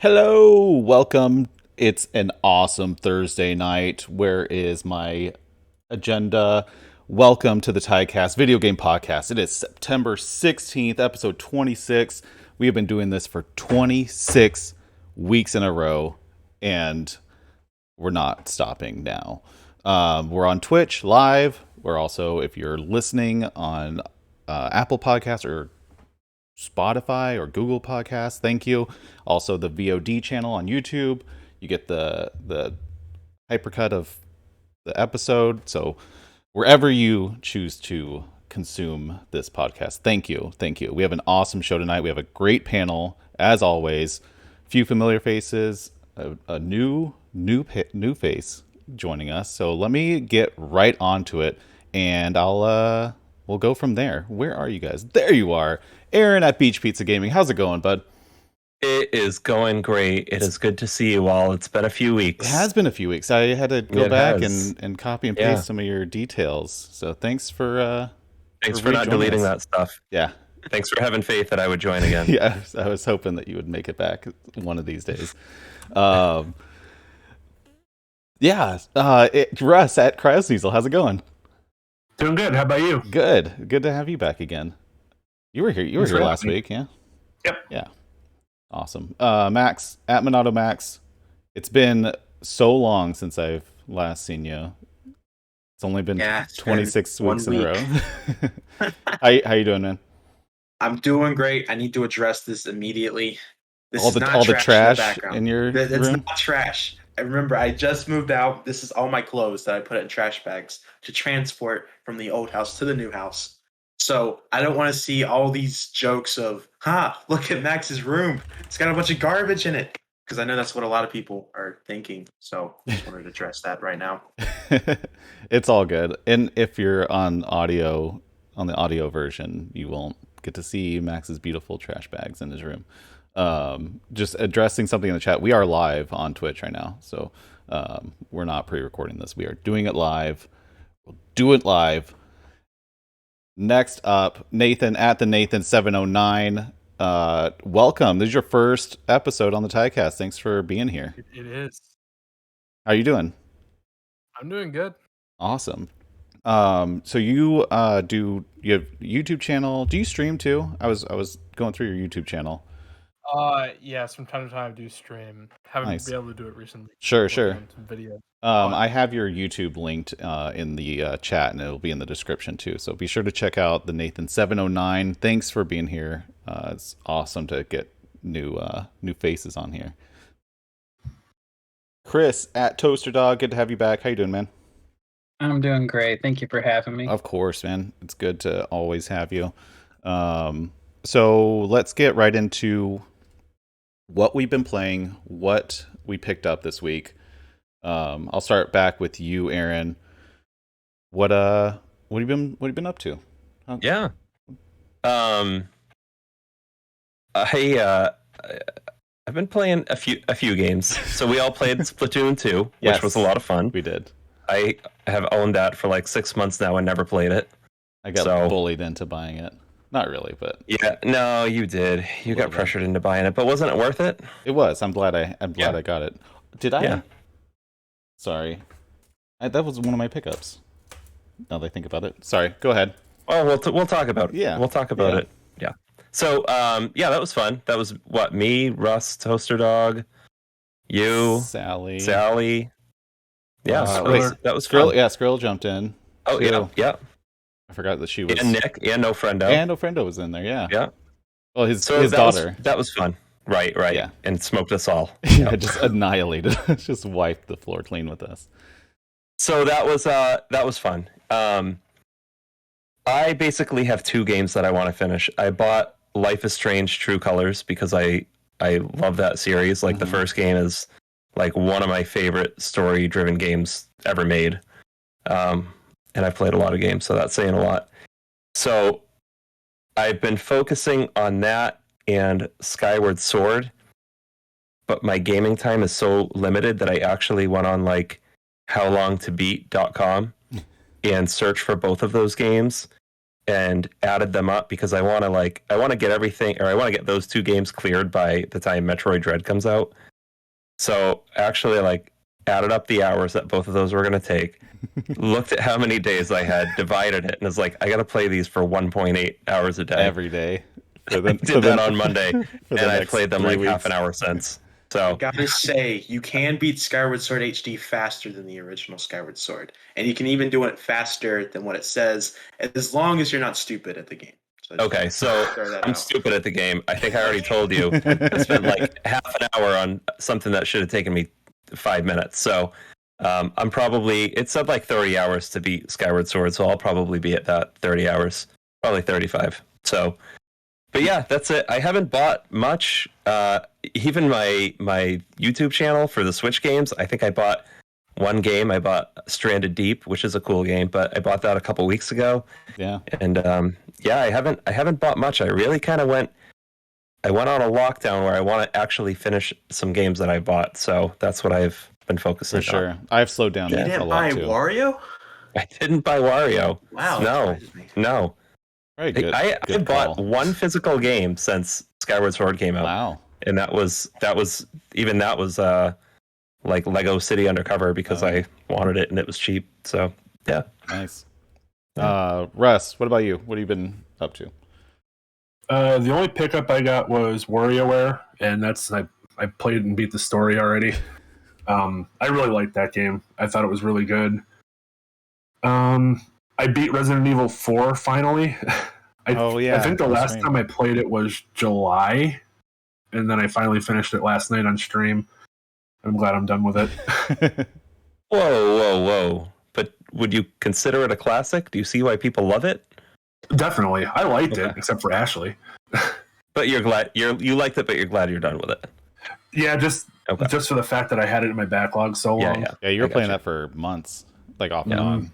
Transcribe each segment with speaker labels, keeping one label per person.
Speaker 1: Hello, welcome. It's an awesome Thursday night. Where is my agenda? Welcome to the TYCAST video game podcast. It is September 16th, episode 26. We have been doing this for 26 weeks in a row, and we're not stopping now. We're on Twitch live. We're also, if you're listening on Apple Podcasts or Spotify or Google Podcasts, thank you. Also, the VOD channel on YouTube. You get the hypercut of the episode. So wherever you choose to consume this podcast, thank you. We have an awesome show tonight. We have a great panel, as always. Few familiar faces, a new face joining us. So let me get right onto it, and we'll go from there. Where are you guys? There you are. Aaron at Beach Pizza Gaming. How's it going, bud?
Speaker 2: It is going great. It is good to see you all. It's been a few weeks.
Speaker 1: It has been a few weeks. I had to go back and copy and paste some of your details. So thanks for
Speaker 2: not deleting that stuff.
Speaker 1: Yeah.
Speaker 2: Thanks for having faith that I would join again.
Speaker 1: Yeah, I was hoping that you would make it back one of these days. Russ at Cryosneasel. How's it going?
Speaker 3: Doing good. How about you?
Speaker 1: Good to have you back again. You were here last week, yeah?
Speaker 3: Yep.
Speaker 1: Yeah. Awesome. Max at Monado Max. It's been so long since I've last seen you. It's only been 26 weeks in a row. How you doing, man?
Speaker 3: I'm doing great. I need to address this immediately. This
Speaker 1: all the trash in your room?
Speaker 3: It's not trash. I remember I just moved out. This is all my clothes that I put in trash bags to transport from the old house to the new house. So I don't want to see all these jokes of, look at Max's room. It's got a bunch of garbage in it. Because I know that's what a lot of people are thinking. So I just wanted to address that right now.
Speaker 1: It's all good. And if you're on the audio version, you won't get to see Max's beautiful trash bags in his room. Just addressing something in the chat. We are live on Twitch right now. So we're not pre-recording this. We are doing it live. We'll do it live. Next up, Nathan at the Nathan709. Welcome. This is your first episode on the TYCAST. Thanks for being here.
Speaker 4: It is.
Speaker 1: How are you doing?
Speaker 4: I'm doing good.
Speaker 1: Awesome. So you you have YouTube channel. Do you stream too? I was going through your YouTube channel.
Speaker 4: Yes, from time to time I do stream. Haven't been able to do it recently.
Speaker 1: Sure.
Speaker 4: Some videos.
Speaker 1: I have your YouTube linked in the chat, and it'll be in the description too. So be sure to check out the Nathan709. Thanks for being here. It's awesome to get new faces on here. Chris at Toaster Dog, good to have you back. How you doing, man?
Speaker 5: I'm doing great. Thank you for having me.
Speaker 1: Of course, man. It's good to always have you. So let's get right into what we've been playing, what we picked up this week. I'll start back with you, Aaron. What have you been up to?
Speaker 2: Yeah. I've been playing a few games. So we all played Splatoon 2, which was a lot of fun.
Speaker 1: We did.
Speaker 2: I have owned that for like 6 months now and never played it.
Speaker 1: I got bullied into buying it. Not really, but
Speaker 2: yeah, no, you did. You got pressured into buying it, but wasn't it worth it?
Speaker 1: It was. I'm glad I got it. Did I?
Speaker 2: Yeah.
Speaker 1: Sorry, that was one of my pickups. Now that I think about it. Sorry. Go ahead.
Speaker 2: Oh, we'll talk about it.
Speaker 1: Yeah,
Speaker 2: we'll talk about it. Yeah. So, that was fun. That was me, Russ, Toaster Dog, you,
Speaker 1: Sally.
Speaker 2: Yeah, that was fun.
Speaker 1: Skrill jumped in.
Speaker 2: Oh,
Speaker 1: too.
Speaker 2: Yeah.
Speaker 1: I forgot that she was.
Speaker 2: And Nick, and No Friendo.
Speaker 1: And No Friendo was in there, yeah.
Speaker 2: Yeah.
Speaker 1: Well, his daughter.
Speaker 2: That was fun. Right.
Speaker 1: Yeah.
Speaker 2: And smoked us all.
Speaker 1: Yeah, just annihilated. Just wiped the floor clean with us.
Speaker 2: So that was fun. I basically have 2 games that I want to finish. I bought Life is Strange True Colors because I love that series. Like, the first game is like one of my favorite story-driven games ever made. And I've played a lot of games, so that's saying a lot. So I've been focusing on that and Skyward Sword, but my gaming time is so limited that I actually went on like howlongtobeat.com and searched for both of those games, and added them up because I want to get everything, or I want to get those 2 games cleared by the time Metroid Dread comes out. So actually, like, added up the hours that both of those were going to take, looked at how many days I had, divided it, and was like, I got to play these for 1.8 hours a day.
Speaker 1: Every day.
Speaker 2: I did that on Monday, and I played them like half an hour since. So
Speaker 3: I gotta say, you can beat Skyward Sword HD faster than the original Skyward Sword, and you can even do it faster than what it says, as long as you're not stupid at the game.
Speaker 2: Okay, so I'm stupid at the game. I think I already told you. I spent like half an hour on something that should have taken me 5 minutes. So I'm probably, it said like 30 hours to beat Skyward Sword, so I'll probably be at that 30 hours, probably 35. So, but yeah, that's it. I haven't bought much. Even my YouTube channel for the Switch games, I think I bought one game. I bought Stranded Deep, which is a cool game, but I bought that a couple weeks ago.
Speaker 1: Yeah.
Speaker 2: And yeah, I haven't bought much. I really kind of went on a lockdown where I want to actually finish some games that I bought. So that's what I've been focusing on.
Speaker 1: For sure. I've slowed down
Speaker 3: You
Speaker 1: a
Speaker 3: didn't
Speaker 1: lot
Speaker 3: buy
Speaker 1: too.
Speaker 3: Wario?
Speaker 2: I didn't buy Wario.
Speaker 3: Wow.
Speaker 2: No.
Speaker 1: Very good.
Speaker 2: I
Speaker 1: good
Speaker 2: bought
Speaker 1: call.
Speaker 2: one physical game since Skyward Sword came out.
Speaker 1: Wow.
Speaker 2: And that was like Lego City Undercover because I wanted it and it was cheap. So yeah.
Speaker 1: Nice. Russ, what about you? What have you been up to?
Speaker 6: The only pickup I got was Warioware, and that's I played and beat the story already. I really liked that game. I thought it was really good. I beat Resident Evil 4 finally. I think the last time I played it was July, and then I finally finished it last night on stream. I'm glad I'm done with it.
Speaker 2: Whoa. But would you consider it a classic? Do you see why people love it?
Speaker 6: Definitely. I liked it, except for Ashley.
Speaker 2: But you're glad you liked it, but you're glad you're done with it.
Speaker 6: Yeah, just for the fact that I had it in my backlog so long.
Speaker 1: Yeah, you were playing that for months, like off and on.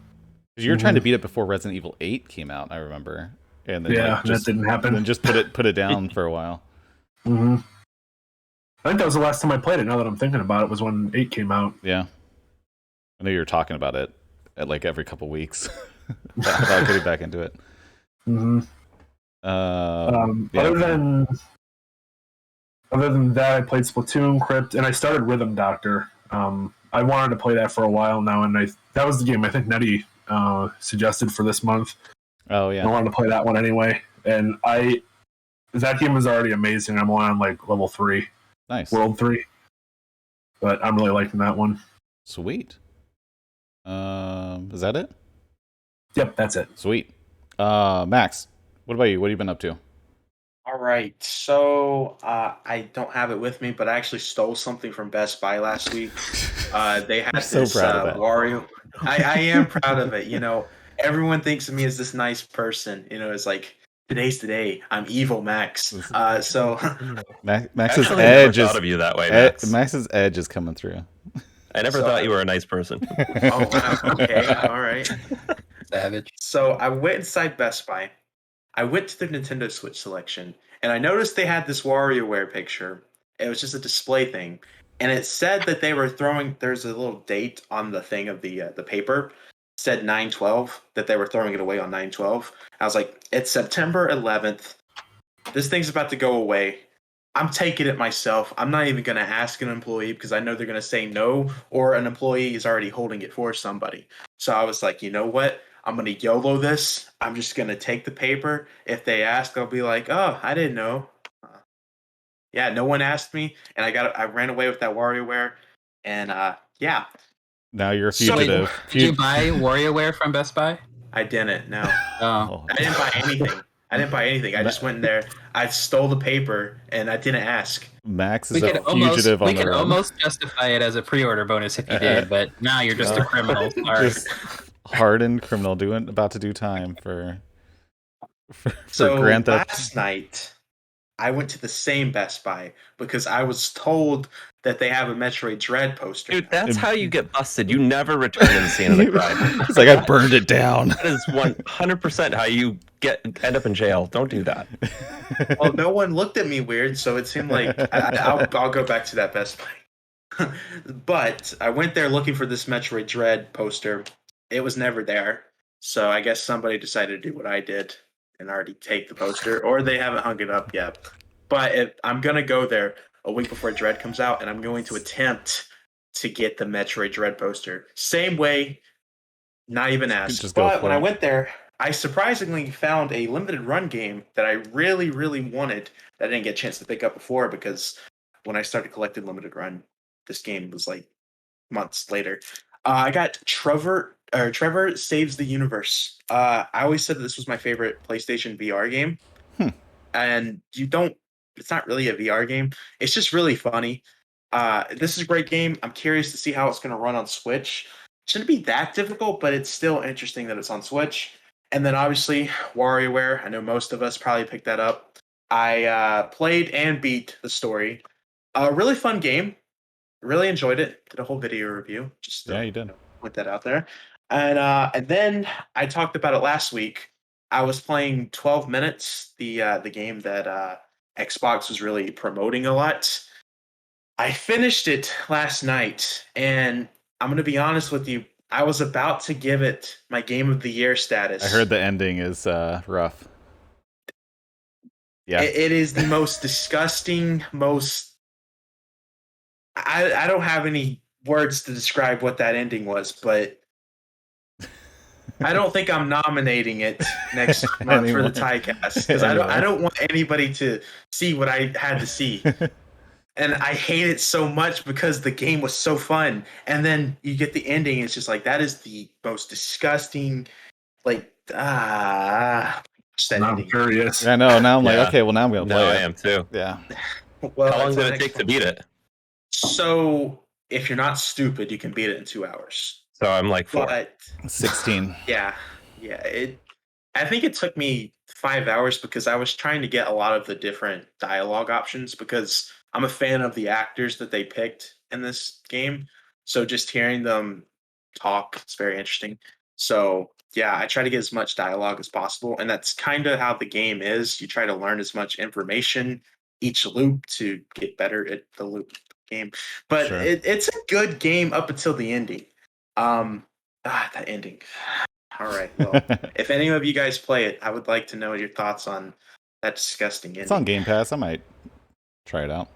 Speaker 1: You were trying to beat it before Resident Evil 8 came out, I remember. And then
Speaker 6: that didn't happen.
Speaker 1: And then just put it down for a while.
Speaker 6: Mm-hmm. I think that was the last time I played it. Now that I'm thinking about it, was when 8 came out.
Speaker 1: Yeah, I know you were talking about it at like every couple weeks about getting back into it.
Speaker 6: Mm-hmm. Other than that, I played Splatoon, Crypt, and I started Rhythm Doctor. I wanted to play that for a while now, and that was the game I think Nettie suggested for this month.
Speaker 1: Oh yeah,
Speaker 6: I wanted to play that one anyway, and that game is already amazing. I'm only on like level 3, World 3, but I'm really liking that one.
Speaker 1: Sweet. Is that it?
Speaker 6: Yep, that's it.
Speaker 1: Sweet. Max, what about you? What have you been up to?
Speaker 3: All right, so I don't have it with me, but I actually stole something from Best Buy last week. They had this Wario. I am proud of it. You know, everyone thinks of me as this nice person. You know, it's like today's the day. I'm evil, Max. So
Speaker 1: Max's edge is
Speaker 2: thought of you that way. Max.
Speaker 1: Max's edge is coming through.
Speaker 2: I never thought you were a nice person.
Speaker 3: Oh wow. Okay. All right.
Speaker 5: Savage.
Speaker 3: So I went inside Best Buy. I went to the Nintendo Switch selection, and I noticed they had this WarioWare picture. It was just a display thing, and it said that they were throwing. There's a little date on the thing of the paper. It said 9/12, that they were throwing it away on 9/12. I was like, it's September 11th. This thing's about to go away. I'm taking it myself. I'm not even going to ask an employee because I know they're going to say no, or an employee is already holding it for somebody. So I was like, you know what? I'm going to YOLO this. I'm just going to take the paper. If they ask, I'll be like, oh, I didn't know. Yeah, no one asked me. And I ran away with that WarioWare. And yeah.
Speaker 1: Now you're a fugitive.
Speaker 5: So, did you buy WarioWare from Best Buy?
Speaker 3: I didn't, no.
Speaker 5: Oh.
Speaker 3: I didn't buy anything. I just went in there. I stole the paper, and I didn't ask.
Speaker 1: Max is a fugitive on the run.
Speaker 5: We could almost justify it as a pre-order bonus if you did, but now you're just a criminal. Sorry.
Speaker 1: Just hardened criminal about to do time for
Speaker 3: so
Speaker 1: Grand Theft.
Speaker 3: Last night, I went to the same Best Buy because I was told that they have a Metroid Dread poster.
Speaker 2: Dude, that's how you get busted. You never return to the scene of the crime.
Speaker 1: It's like I burned it down.
Speaker 2: That is 100% how you end up in jail. Don't do that.
Speaker 3: Well, no one looked at me weird, so it seemed like I'll go back to that Best Buy. But I went there looking for this Metroid Dread poster. It was never there. So I guess somebody decided to do what I did and already take the poster, or they haven't hung it up yet. But I'm going to go there a week before Dread comes out, and I'm going to attempt to get the Metroid Dread poster. Same way, not even asked. But when I went there, I surprisingly found a limited run game that I really, really wanted that I didn't get a chance to pick up before, because when I started collecting limited run, this game was like months later. I got Trevor Saves the Universe. I always said that this was my favorite PlayStation VR game. And it's not really a VR game. It's just really funny. This is a great game. I'm curious to see how it's going to run on Switch. Shouldn't be that difficult, but it's still interesting that it's on Switch. And then obviously WarioWare. I know most of us probably picked that up. I played and beat the story. A really fun game. Really enjoyed it. Did a whole video review.
Speaker 1: You did.
Speaker 3: Put that out there. And then I talked about it last week. I was playing 12 Minutes, the game that Xbox was really promoting a lot. I finished it last night, and I'm going to be honest with you. I was about to give it my Game of the Year status.
Speaker 1: I heard the ending is rough. Yeah.
Speaker 3: It is the most disgusting, I don't have any words to describe what that ending was, but I don't think I'm nominating it next month for the TYCAST, because I don't want anybody to see what I had to see. And I hate it so much because the game was so fun. And then you get the ending, it's just like, that is the most disgusting,
Speaker 6: I'm curious.
Speaker 1: I know. Now I'm like, okay, well, now I'm going to play it.
Speaker 2: I am too.
Speaker 1: Yeah.
Speaker 3: Well,
Speaker 2: how long did it take to beat it?
Speaker 3: So if you're not stupid, you can beat it in 2 hours.
Speaker 2: So I'm like 4.
Speaker 3: But
Speaker 1: 16.
Speaker 3: Yeah. I think it took me 5 hours because I was trying to get a lot of the different dialogue options, because I'm a fan of the actors that they picked in this game. So just hearing them talk, it's very interesting. So yeah, I try to get as much dialogue as possible. And that's kind of how the game is. You try to learn as much information each loop to get better at the loop game. But
Speaker 1: Sure.
Speaker 3: It's a good game up until the ending. That ending. All right. Well, if any of you guys play it, I would like to know your thoughts on that disgusting ending.
Speaker 1: It's on Game Pass. I might try it out.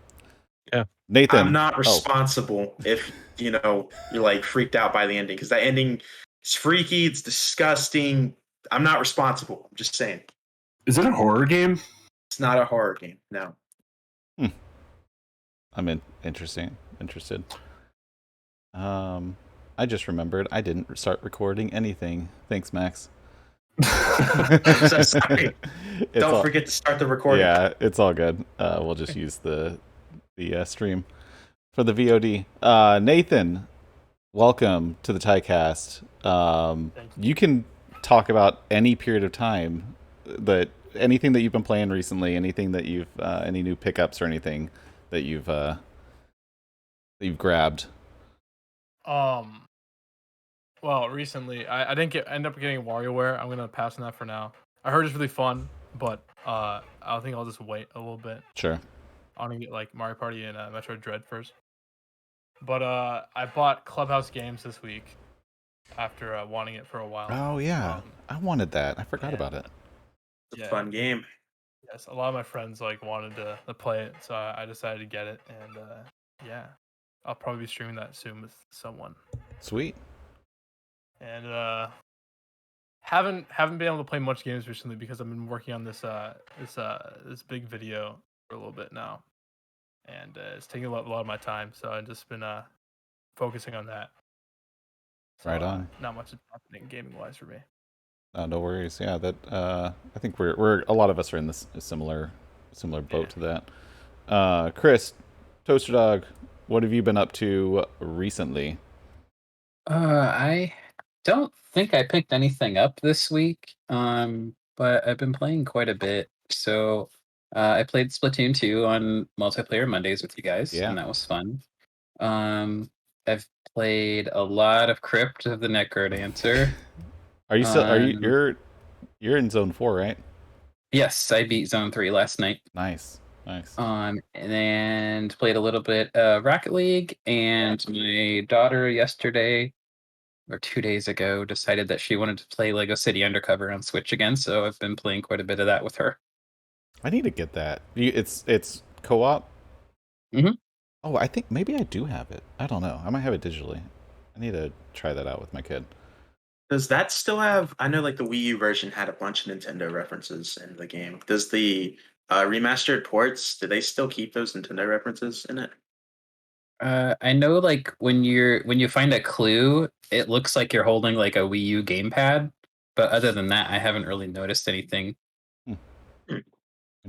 Speaker 2: Yeah.
Speaker 1: Nathan.
Speaker 3: I'm not responsible if, you're like freaked out by the ending, because that ending is freaky. It's disgusting. I'm not responsible. I'm just saying.
Speaker 6: Is it a horror game?
Speaker 3: It's not a horror game. No.
Speaker 1: I'm interested. I just remembered I didn't start recording anything. Thanks, Max.
Speaker 3: I'm so sorry. Don't forget to start the recording.
Speaker 1: Yeah, it's all good. We'll just use the stream for the VOD. Nathan, welcome to the TYCAST. You can talk about any period of time, but anything that you've been playing recently, anything that you've any new pickups or anything that you've grabbed.
Speaker 4: Well, recently I didn't end up getting WarioWare. I'm gonna pass on that for now. I heard it's really fun, but I think I'll just wait a little bit.
Speaker 1: Sure.
Speaker 4: I want to get like Mario Party and Metroid Dread first. But I bought Clubhouse Games this week after wanting it for a while.
Speaker 1: Oh yeah, I wanted that. I forgot about it.
Speaker 3: It's a fun game.
Speaker 4: Yes, a lot of my friends wanted to play it, so I decided to get it, and I'll probably be streaming that soon with someone.
Speaker 1: Sweet.
Speaker 4: And haven't been able to play much games recently because I've been working on this big video for a little bit now, and it's taking a lot of my time. So I've just been focusing on that. So,
Speaker 1: right on.
Speaker 4: Not much is happening gaming wise for me.
Speaker 1: No worries. Yeah, that I think we're a lot of us are in this similar boat to that. Chris, Toaster Dog, what have you been up to recently?
Speaker 5: I don't think I picked anything up this week, but I've been playing quite a bit. So I played Splatoon 2 on multiplayer Mondays with you guys, and that was fun. I've played a lot of Crypt of the Necrodancer.
Speaker 1: Are you still? You're in Zone 4, right?
Speaker 5: Yes, I beat Zone 3 last night.
Speaker 1: Nice.
Speaker 5: And played a little bit Rocket League, and my daughter yesterday or 2 days ago, decided that she wanted to play Lego City Undercover on Switch again, so I've been playing quite a bit of that with her.
Speaker 1: I need to get that. It's co-op?
Speaker 5: Mm-hmm.
Speaker 1: Oh, I think maybe I do have it. I don't know. I might have it digitally. I need to try that out with my kid.
Speaker 3: Does that still have? I know, like the Wii U version had a bunch of Nintendo references in the game. Does the remastered ports? Do they still keep those Nintendo references in it?
Speaker 5: I know, like when you find a clue, it looks like you're holding like a Wii U Gamepad, but other than that, I haven't really noticed anything.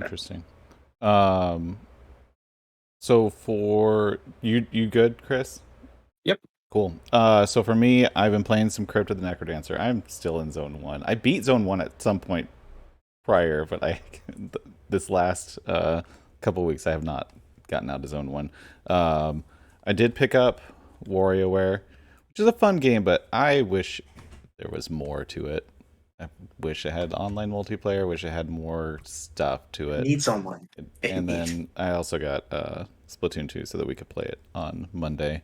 Speaker 1: Interesting. So for you good, Chris?
Speaker 5: Yep.
Speaker 1: Cool. So for me, I've been playing some Crypt of the Necrodancer. I'm still in Zone 1. I beat Zone 1 at some point prior, but this last couple weeks I have not gotten out of Zone 1. I did pick up Warioware, which is a fun game, but I wish there was more to it. I wish it had online multiplayer. Wish it had more stuff to it.
Speaker 3: It needs online.
Speaker 1: And then I also got Splatoon 2 so that we could play it on Monday,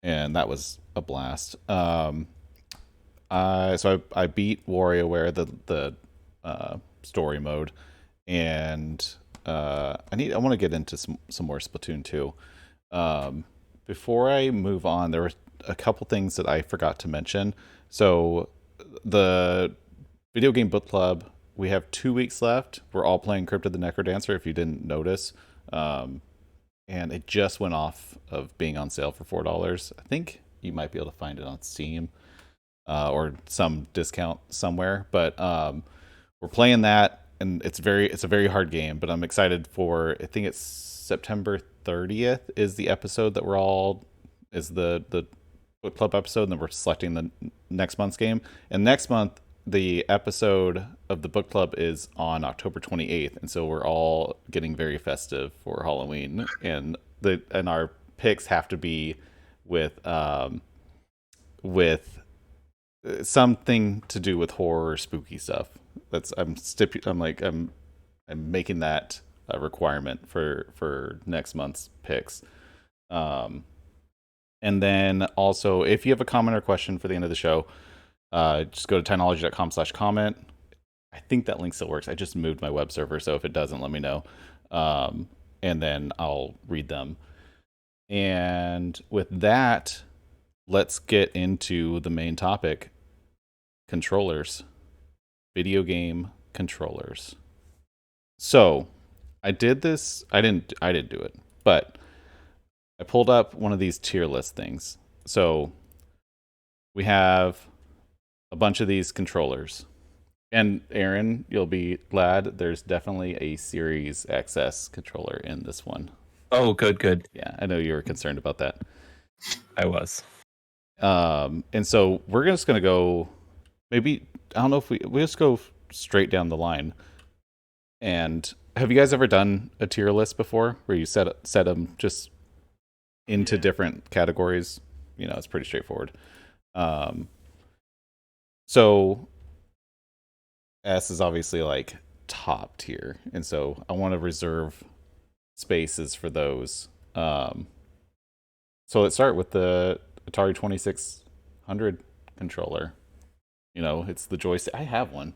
Speaker 1: and that was a blast. So I beat WarioWare, the story mode, and I want to get into some more Splatoon 2. Before I move on, there were a couple things that I forgot to mention. So the Video Game Book Club, we have 2 weeks left. We're all playing Crypt of the Necrodancer, if you didn't notice. And it just went off of being on sale for $4. I think you might be able to find it on Steam or some discount somewhere. But we're playing that, and it's a very hard game. But I'm excited for, I think it's September 30th is the episode that is the book club episode, and then we're selecting the next month's game. And next month, the episode of the book club is on October 28th, and so we're all getting very festive for Halloween, and our picks have to be with something to do with horror or spooky stuff. I'm making that a requirement for next month's picks. And then also, if you have a comment or question for the end of the show, just go to tynology.com/comment. I think that link still works. I just moved my web server, so if it doesn't, let me know. And then I'll read them. And with that, let's get into the main topic: controllers, video game controllers. So I did this. I didn't do it, but I pulled up one of these tier list things. So we have a bunch of these controllers. And Aaron, you'll be glad there's definitely a Series XS controller in this one.
Speaker 2: Oh, good.
Speaker 1: Yeah, I know you were concerned about that.
Speaker 2: I was.
Speaker 1: And so we're just going to go, maybe, I don't know if we just go straight down the line. And have you guys ever done a tier list before where you set them just into different categories? You know, it's pretty straightforward. So S is obviously like top tier, and so I want to reserve spaces for those. So let's start with the Atari 2600 controller. You know, it's the joystick. I have one.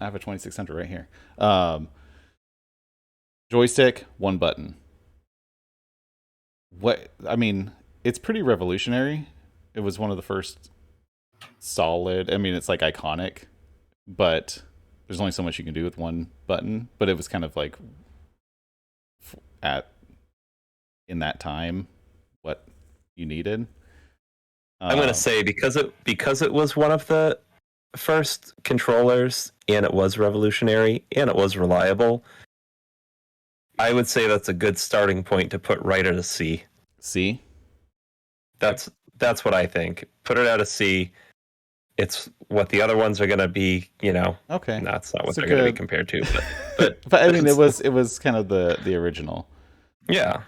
Speaker 1: I have a 2600 right here. Joystick, one button. It's pretty revolutionary. It was one of the first solid. I mean, it's like iconic, but there's only so much you can do with one button. But it was kind of like in that time what you needed.
Speaker 2: I'm going to say because it was one of the first controllers, and it was revolutionary, and it was reliable, I would say that's a good starting point to put right at a C.
Speaker 1: C?
Speaker 2: That's what I think. Put it at a C. It's what the other ones are going to be, you know.
Speaker 1: Okay.
Speaker 2: That's not what they're going to be compared to, but
Speaker 1: but I mean, it was kind of the original.
Speaker 2: Yeah.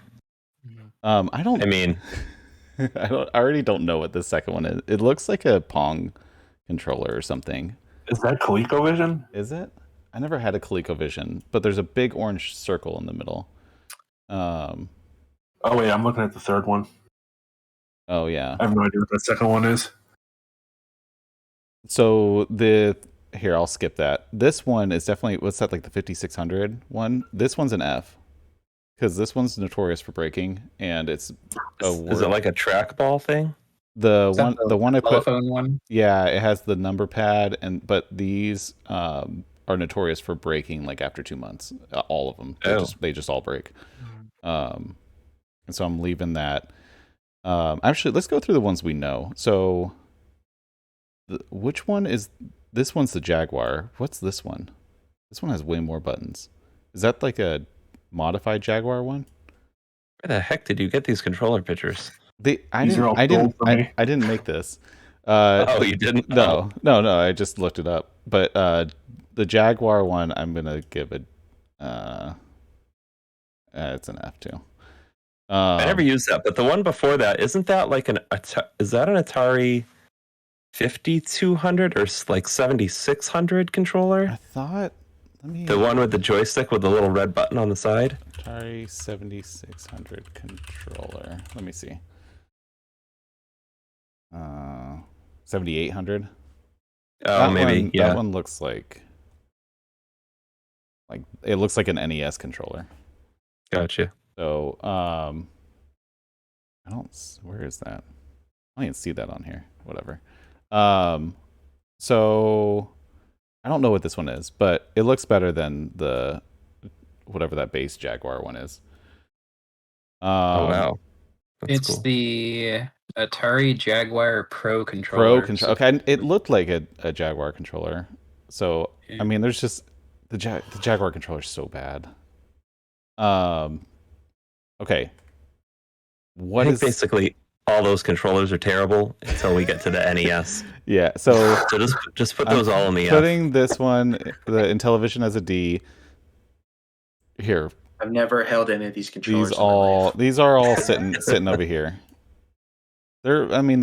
Speaker 1: I already don't know what the second one is. It looks like a Pong controller or something.
Speaker 6: Is that ColecoVision?
Speaker 1: Is it? I never had a ColecoVision, but there's a big orange circle in the middle.
Speaker 6: Oh wait, I'm looking at the third one.
Speaker 1: Oh yeah.
Speaker 6: I have no idea what that second one is.
Speaker 1: So here, I'll skip that. This one is definitely, what's that, like the 5600 one? This one's an F. Because this one's notorious for breaking, and it's
Speaker 2: Is it like a trackball thing?
Speaker 1: The one I put,
Speaker 5: telephone one.
Speaker 1: yeah, it has the number pad, but these are notorious for breaking like after 2 months. All of them, they just all break. And so I'm leaving that. Actually, let's go through the ones we know. So, which one is this? One's the Jaguar. What's this one? This one has way more buttons. Is that like a modified Jaguar one?
Speaker 2: Where the heck did you get these controller pictures?
Speaker 1: I didn't make this.
Speaker 2: Oh, you didn't?
Speaker 1: No. I just looked it up. But the Jaguar one, I'm gonna give it. It's an F too.
Speaker 2: I never used that, but the one before that, isn't that like is that an Atari 5200 or like 7600 controller?
Speaker 1: I thought.
Speaker 2: The one with the joystick with the little red button on the side?
Speaker 1: Atari 7600 controller. Let me see. 7800.
Speaker 2: Oh, maybe.
Speaker 1: That one looks like it looks like an NES controller.
Speaker 2: Gotcha.
Speaker 1: So, I don't. Where is that? I don't even see that on here. Whatever. So I don't know what this one is, but it looks better than the whatever that base Jaguar one is.
Speaker 2: Oh wow.
Speaker 5: It's cool. The Atari Jaguar Pro controller.
Speaker 1: Okay, it looked like a Jaguar controller. So I mean, there's just the Jaguar controller is so bad. Okay.
Speaker 2: I think basically all those controllers are terrible until we get to the NES.
Speaker 1: Yeah. So
Speaker 2: just put those all in the F.
Speaker 1: Putting this one, the Intellivision, as a D. Here.
Speaker 3: I've never held any of these controllers.
Speaker 1: These are all sitting over here. They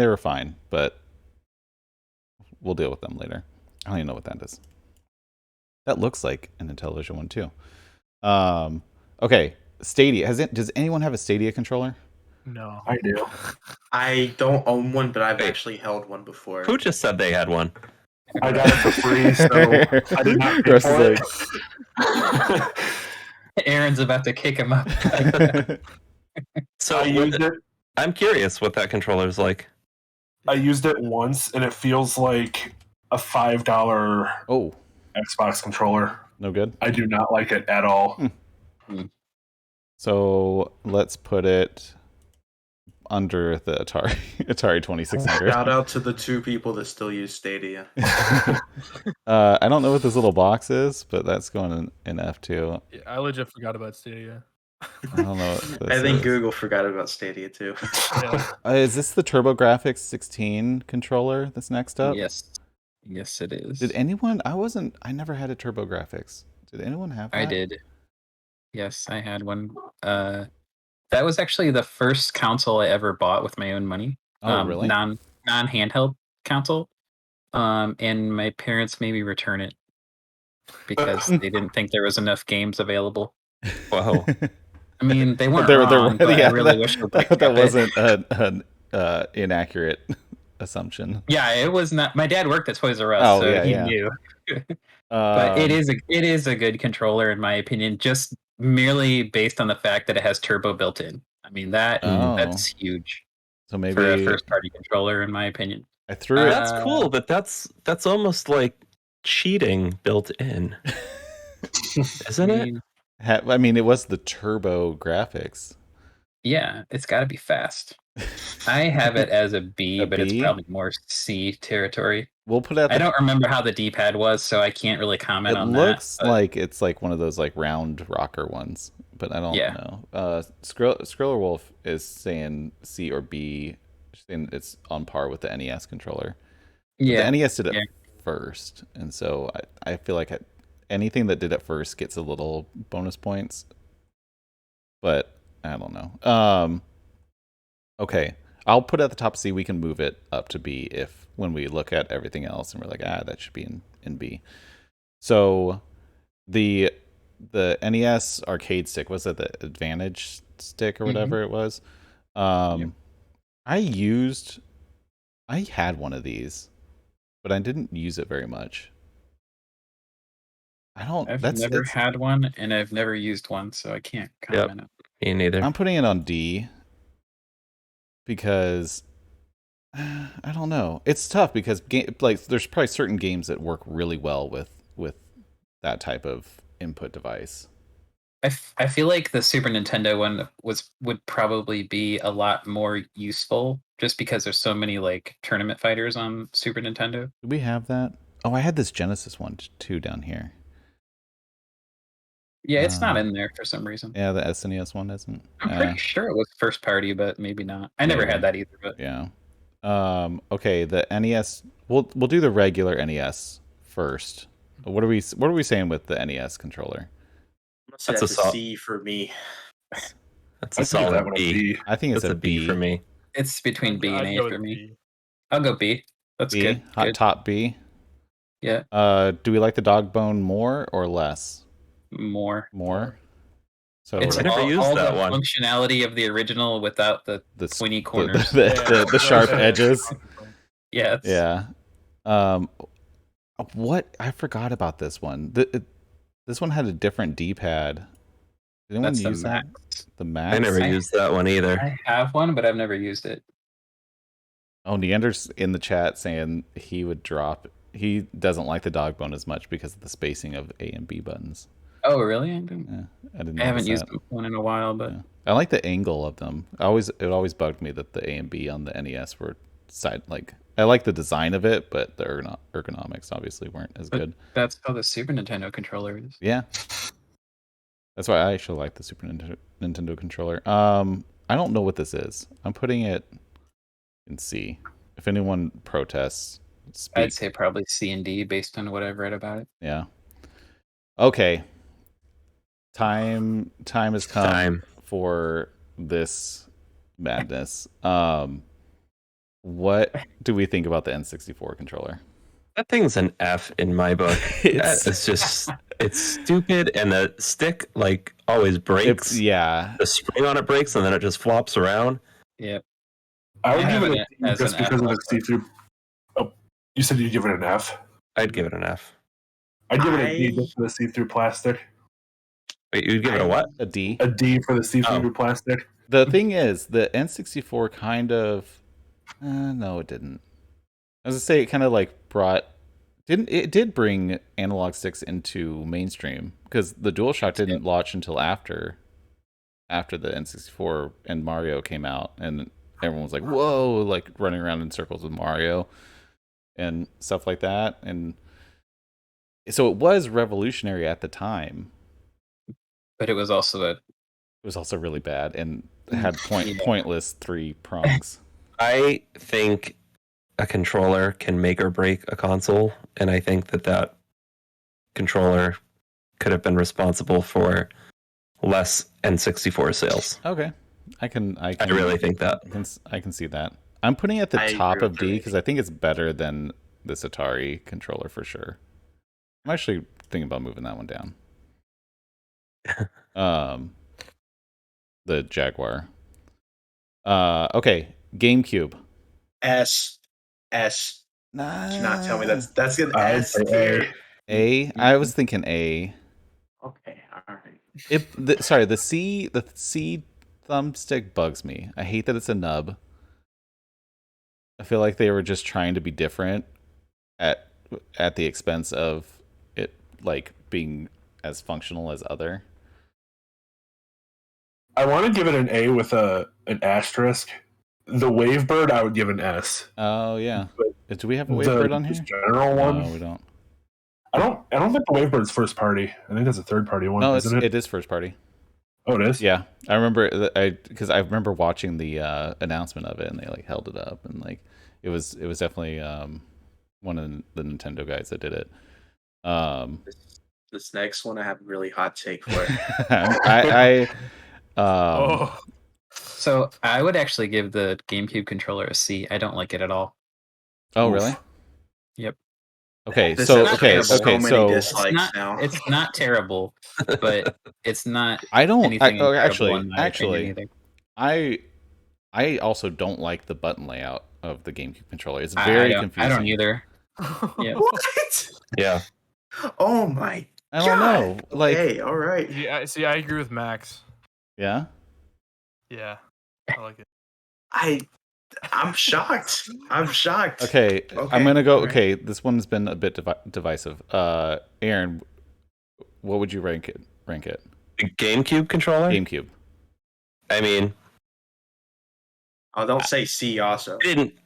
Speaker 1: were fine, but we'll deal with them later. I don't even know what that is. That looks like an Intellivision one too. Okay, Stadia. Does anyone have a Stadia controller?
Speaker 4: No,
Speaker 6: I do.
Speaker 3: I don't own one, but I've actually held one before.
Speaker 2: Who just said they had one?
Speaker 6: I got it for free, so I did not pay for it.
Speaker 5: Aaron's about to kick him up.
Speaker 2: So I'm curious what that controller is like.
Speaker 6: I used it once, and it feels like a $5 Xbox controller.
Speaker 1: No good?
Speaker 6: I do not like it at all.
Speaker 1: So let's put it under the Atari 2600.
Speaker 3: Shout out to the 2 people that still use Stadia.
Speaker 1: I don't know what this little box is, but that's going in F2.
Speaker 4: Yeah, I legit forgot about Stadia.
Speaker 1: I don't know what this
Speaker 3: I think
Speaker 1: is.
Speaker 3: Google forgot about Stadia too.
Speaker 4: Yeah.
Speaker 1: Is this the TurboGrafx 16 controller that's next up?
Speaker 5: Yes, it is.
Speaker 1: Did anyone? I never had a TurboGrafx. Did anyone have that?
Speaker 5: I did. Yes, I had one. That was actually the first console I ever bought with my own money.
Speaker 1: Oh, really?
Speaker 5: Non-handheld console. And my parents made me return it because they didn't think there was enough games available.
Speaker 2: Wow.
Speaker 5: I mean, they weren't wrong, but I really wish
Speaker 1: that wasn't an inaccurate assumption.
Speaker 5: Yeah, it was not. My dad worked at Toys R Us, so he knew. But it is a good controller in my opinion, just merely based on the fact that it has turbo built in. I mean that's huge.
Speaker 1: So maybe
Speaker 5: for a first party controller, in my opinion.
Speaker 1: I threw it.
Speaker 2: That's cool, but that's almost like cheating built in, isn't it?
Speaker 1: I mean, it was the turbo graphics.
Speaker 5: Yeah, it's got to be fast. I have it as a B, but it's probably more C territory.
Speaker 1: We'll put out.
Speaker 5: I don't remember how the D-pad was, so I can't really comment on that.
Speaker 1: It looks like it's like one of those like round rocker ones, but I don't know. Skriller Wolf is saying C or B, saying it's on par with the NES controller.
Speaker 5: Yeah,
Speaker 1: the NES did it first, and so I feel like anything that did it first gets a little bonus points. But I don't know. Okay, I'll put it at the top C. We can move it up to B when we look at everything else and we're like, that should be in B. So the NES Arcade Stick, was it the Advantage Stick or whatever it was? I had one of these, but I didn't use it very much.
Speaker 5: I've never had one, and I've never used one, so I can't comment.
Speaker 2: Yep, me neither.
Speaker 1: I'm putting it on D because I don't know. It's tough because there's probably certain games that work really well with that type of input device.
Speaker 5: I feel like the Super Nintendo one would probably be a lot more useful just because there's so many like tournament fighters on Super Nintendo.
Speaker 1: Do we have that? Oh, I had this Genesis one too down here.
Speaker 5: Yeah, it's not in there for some reason.
Speaker 1: Yeah, the SNES one isn't.
Speaker 5: I'm pretty sure it was first party, but maybe not. I never had that either. But
Speaker 1: yeah. Okay, the NES. We'll do the regular NES first. What are we saying with the NES controller?
Speaker 3: That's a C for me.
Speaker 2: That's a solid B.
Speaker 1: I think it's a B
Speaker 2: for me.
Speaker 5: It's between B and A for me. I'll go B. That's good.
Speaker 1: Top B.
Speaker 5: Yeah.
Speaker 1: Do we like the dog bone more or less?
Speaker 5: More.
Speaker 1: So
Speaker 5: it's all the functionality of the original without the pointy corners,
Speaker 1: the sharp edges.
Speaker 5: Yes.
Speaker 1: Yeah. What I forgot about this one. This one had a different D-pad. Did anyone use that? The Max.
Speaker 2: I never used that one either.
Speaker 5: I have one, but I've never used it.
Speaker 1: Oh, Neander's in the chat saying he would drop. He doesn't like the dog bone as much because of the spacing of A and B buttons.
Speaker 5: Oh, really?
Speaker 1: I
Speaker 5: haven't used one in a while, but
Speaker 1: I like the angle of them. It always bugged me that the A and B on the NES were I like the design of it, but the ergonomics obviously weren't as good.
Speaker 5: That's how the Super Nintendo controller is.
Speaker 1: Yeah, that's why I actually like the Super Nintendo controller. I don't know what this is. I'm putting it in C. If anyone protests, speak.
Speaker 5: I'd say probably C and D based on what I've read about it.
Speaker 1: Yeah. Okay. Time has come for this madness. What do we think about the N64 controller?
Speaker 2: That thing's an F in my book. It's stupid, and the stick always breaks.
Speaker 1: The
Speaker 2: spring on it breaks, and then it just flops around.
Speaker 5: Yep.
Speaker 6: I would give it a D just because of the see-through. Oh, you said you'd give it an F?
Speaker 2: I'd give it an F.
Speaker 6: I'd give it a D just for the see-through plastic.
Speaker 2: Wait, you'd give it a what?
Speaker 1: A D?
Speaker 6: A D for the see-through plastic.
Speaker 1: The thing is, the N64 kind of... no, it didn't. I was going to say, it kind of it did bring analog sticks into mainstream, because the DualShock didn't launch until after the N64 and Mario came out, and everyone was like, whoa, running around in circles with Mario and stuff like that. And so it was revolutionary at the time,
Speaker 5: but it was also
Speaker 1: really bad and had pointless 3 prongs.
Speaker 2: I think a controller can make or break a console, and I think that controller could have been responsible for less N64 sales.
Speaker 1: Okay, I
Speaker 2: really think that.
Speaker 1: I can see that. I'm putting it at the top of D because I think it's better than this Atari controller for sure. I'm actually thinking about moving that one down. The Jaguar. Okay, GameCube.
Speaker 3: S.
Speaker 1: Nah.
Speaker 3: Do not tell me that's an S tier.
Speaker 1: A. I was thinking A.
Speaker 3: Okay, all right.
Speaker 1: The C thumbstick bugs me. I hate that it's a nub. I feel like they were just trying to be different at the expense of it being as functional as other.
Speaker 6: I want to give it an A with an asterisk. The Wavebird, I would give an S.
Speaker 1: Oh yeah. But do we have a Wavebird on here?
Speaker 6: General one?
Speaker 1: No, we don't.
Speaker 6: I don't think the Wavebird's first party. I think that's a third party one.
Speaker 1: No,
Speaker 6: isn't it?
Speaker 1: It is first party.
Speaker 6: Oh, it is?
Speaker 1: Yeah, I remember because I remember watching the announcement of it, and they held it up, and it was definitely one of the Nintendo guys that did it.
Speaker 3: This next one I have a really hot take for.
Speaker 5: So I would actually give the GameCube controller a C. I don't like it at all.
Speaker 1: Oh, really?
Speaker 5: Yep.
Speaker 1: Okay,
Speaker 3: This
Speaker 1: so
Speaker 3: is terrible.
Speaker 1: okay,
Speaker 3: many
Speaker 1: so
Speaker 3: dislikes now.
Speaker 5: It's not terrible, but it's not.
Speaker 1: I don't.
Speaker 5: anything
Speaker 1: Actually,
Speaker 5: incredible in my opinion either.
Speaker 1: I I also don't like the button layout of the GameCube controller. It's very confusing.
Speaker 5: I don't either.
Speaker 3: Yeah. What?
Speaker 2: Yeah.
Speaker 3: Oh my
Speaker 1: I don't know. Like,
Speaker 3: okay, all right.
Speaker 4: Yeah, see, I agree with Max.
Speaker 1: Yeah?
Speaker 4: Yeah, I like it.
Speaker 3: I'm shocked. I'm shocked.
Speaker 1: Okay, I'm gonna go.
Speaker 3: Right.
Speaker 1: Okay, this one's been a bit divisive. Aaron, what would you rank it?
Speaker 2: The GameCube controller?
Speaker 1: GameCube.
Speaker 2: I mean,
Speaker 3: Oh, don't say C also.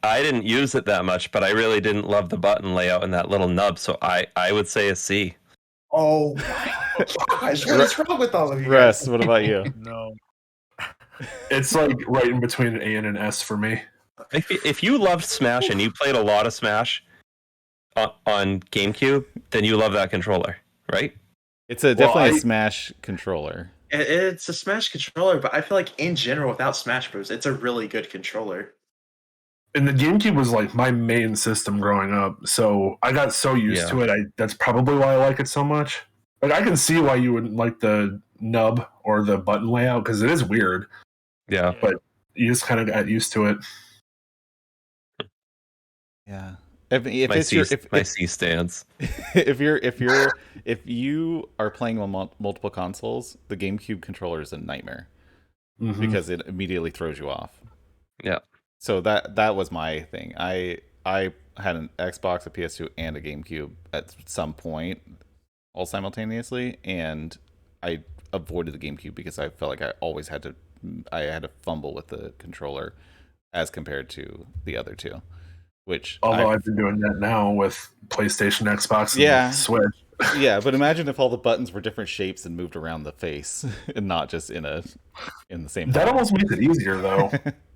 Speaker 2: I didn't use it that much, but I really didn't love the button layout and that little nub, so I would say a C.
Speaker 3: Oh my gosh, what is wrong with all of you guys?
Speaker 1: Russ, what about you?
Speaker 4: No.
Speaker 6: It's like right in between an A and an S for me.
Speaker 2: If you loved Smash and you played a lot of Smash on GameCube, then you love that controller, right?
Speaker 1: It's definitely a Smash controller.
Speaker 3: It's a Smash controller, but I feel like in general, without Smash Bros, it's a really good controller.
Speaker 6: And the GameCube was like my main system growing up, so I got so used to it. That's probably why I like it so much. Like I can see why you wouldn't like the nub or the button layout because it is weird.
Speaker 2: Yeah,
Speaker 6: but you just kind of got used to it.
Speaker 1: Yeah. If
Speaker 2: my C stands.
Speaker 1: if you are playing on multiple consoles, the GameCube controller is a nightmare because it immediately throws you off.
Speaker 2: Yeah.
Speaker 1: So that was my thing. I had an Xbox, a PS2, and a GameCube at some point, all simultaneously, and I avoided the GameCube because I felt like I had to fumble with the controller as compared to the other two.
Speaker 6: Although I've been doing that now with PlayStation, Xbox, and Switch.
Speaker 1: Yeah, but imagine if all the buttons were different shapes and moved around the face, and not just in the same.
Speaker 6: That almost makes it easier, though.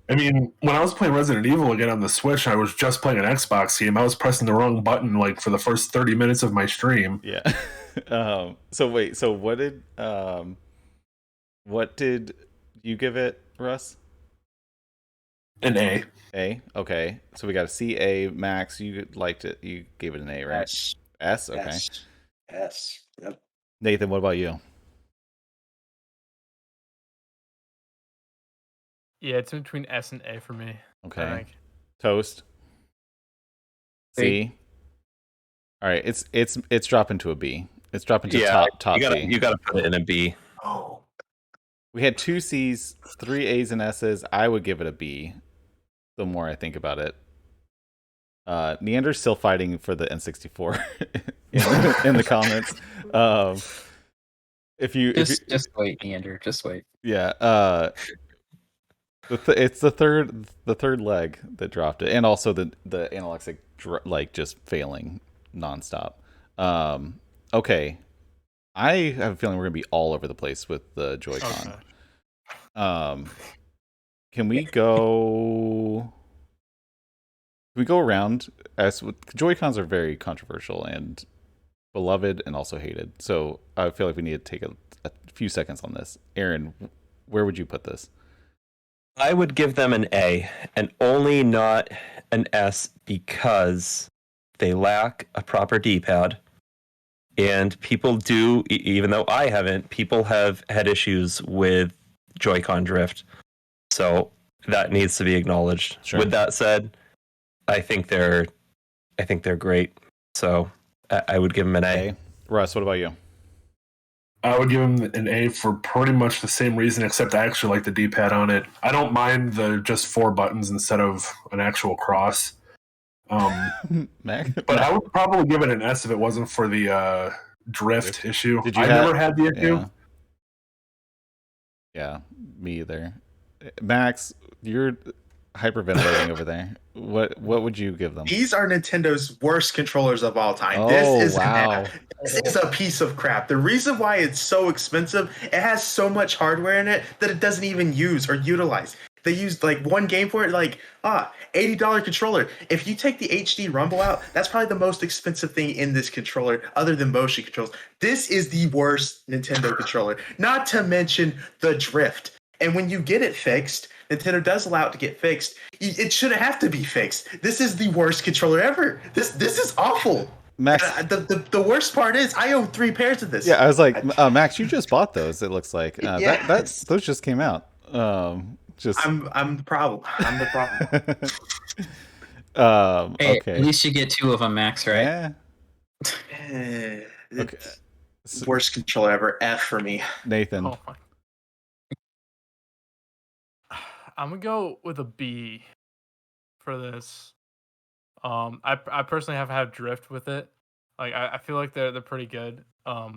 Speaker 6: I mean, when I was playing Resident Evil again on the Switch, I was just playing an Xbox game. I was pressing the wrong button like for the first 30 minutes of my stream.
Speaker 1: Yeah. So wait. So what did you give it, Russ?
Speaker 6: An A.
Speaker 1: A. Okay. So we got a C, A. Max, you liked it. You gave it an A, right?
Speaker 3: S.
Speaker 1: S. Okay.
Speaker 3: S. Yep.
Speaker 1: Nathan, what about you?
Speaker 4: Yeah, it's in between S and A for me.
Speaker 1: Okay. Toast. C. All right. It's dropping to a B. It's dropping to top B.
Speaker 2: You gotta put it in a B.
Speaker 3: Oh.
Speaker 1: We had 2 C's, 3 A's and S's. I would give it a B. The more I think about it. Neander's still fighting for the N64 in the comments.
Speaker 5: Just wait, Neander. Just wait.
Speaker 1: Yeah. It's the third leg that dropped it, and also the analog stick just failing nonstop. Okay, I have a feeling we're gonna be all over the place with the Joy-Con. Okay. Can we go? Can we go around? As Joy-Cons are very controversial and beloved, and also hated. So I feel like we need to take a few seconds on this. Aaron, where would you put this?
Speaker 2: I would give them an A, and only not an S because they lack a proper D-pad. And people do, even though I haven't, people have had issues with Joy-Con drift. So that needs to be acknowledged. Sure. With that said, I think they're great. So I would give them an A.
Speaker 1: Russ, what about you?
Speaker 6: I would give them an A for pretty much the same reason, except I actually like the D-pad on it. I don't mind the just 4 buttons instead of an actual cross. But I would probably give it an S if it wasn't for the drift issue. I never had the issue.
Speaker 1: Yeah, me either. Max, you're hyperventilating over there. What would you give them?
Speaker 3: These are Nintendo's worst controllers of all time.
Speaker 1: Oh,
Speaker 3: this is a piece of crap. The reason why it's so expensive, it has so much hardware in it that it doesn't even use or utilize. They used like one game for it, like $80 controller. If you take the HD Rumble out, that's probably the most expensive thing in this controller, other than motion controls. This is the worst Nintendo controller. Not to mention the drift. And when you get it fixed, Nintendo does allow it to get fixed. It shouldn't have to be fixed. This is the worst controller ever. This is awful.
Speaker 1: Max,
Speaker 3: the worst part is I own 3 pairs of this.
Speaker 1: Yeah, I was like, Max, you just bought those. It looks like those just came out. Just
Speaker 3: I'm the problem. I'm the problem.
Speaker 5: Hey,
Speaker 1: okay.
Speaker 5: at least you get 2 of them, Max, right?
Speaker 1: Yeah.
Speaker 3: Okay. Worst controller ever. F for me.
Speaker 1: Nathan.
Speaker 4: Oh my. I'm gonna go with a B for this. I personally have had drift with it. Like I feel like they're pretty good. But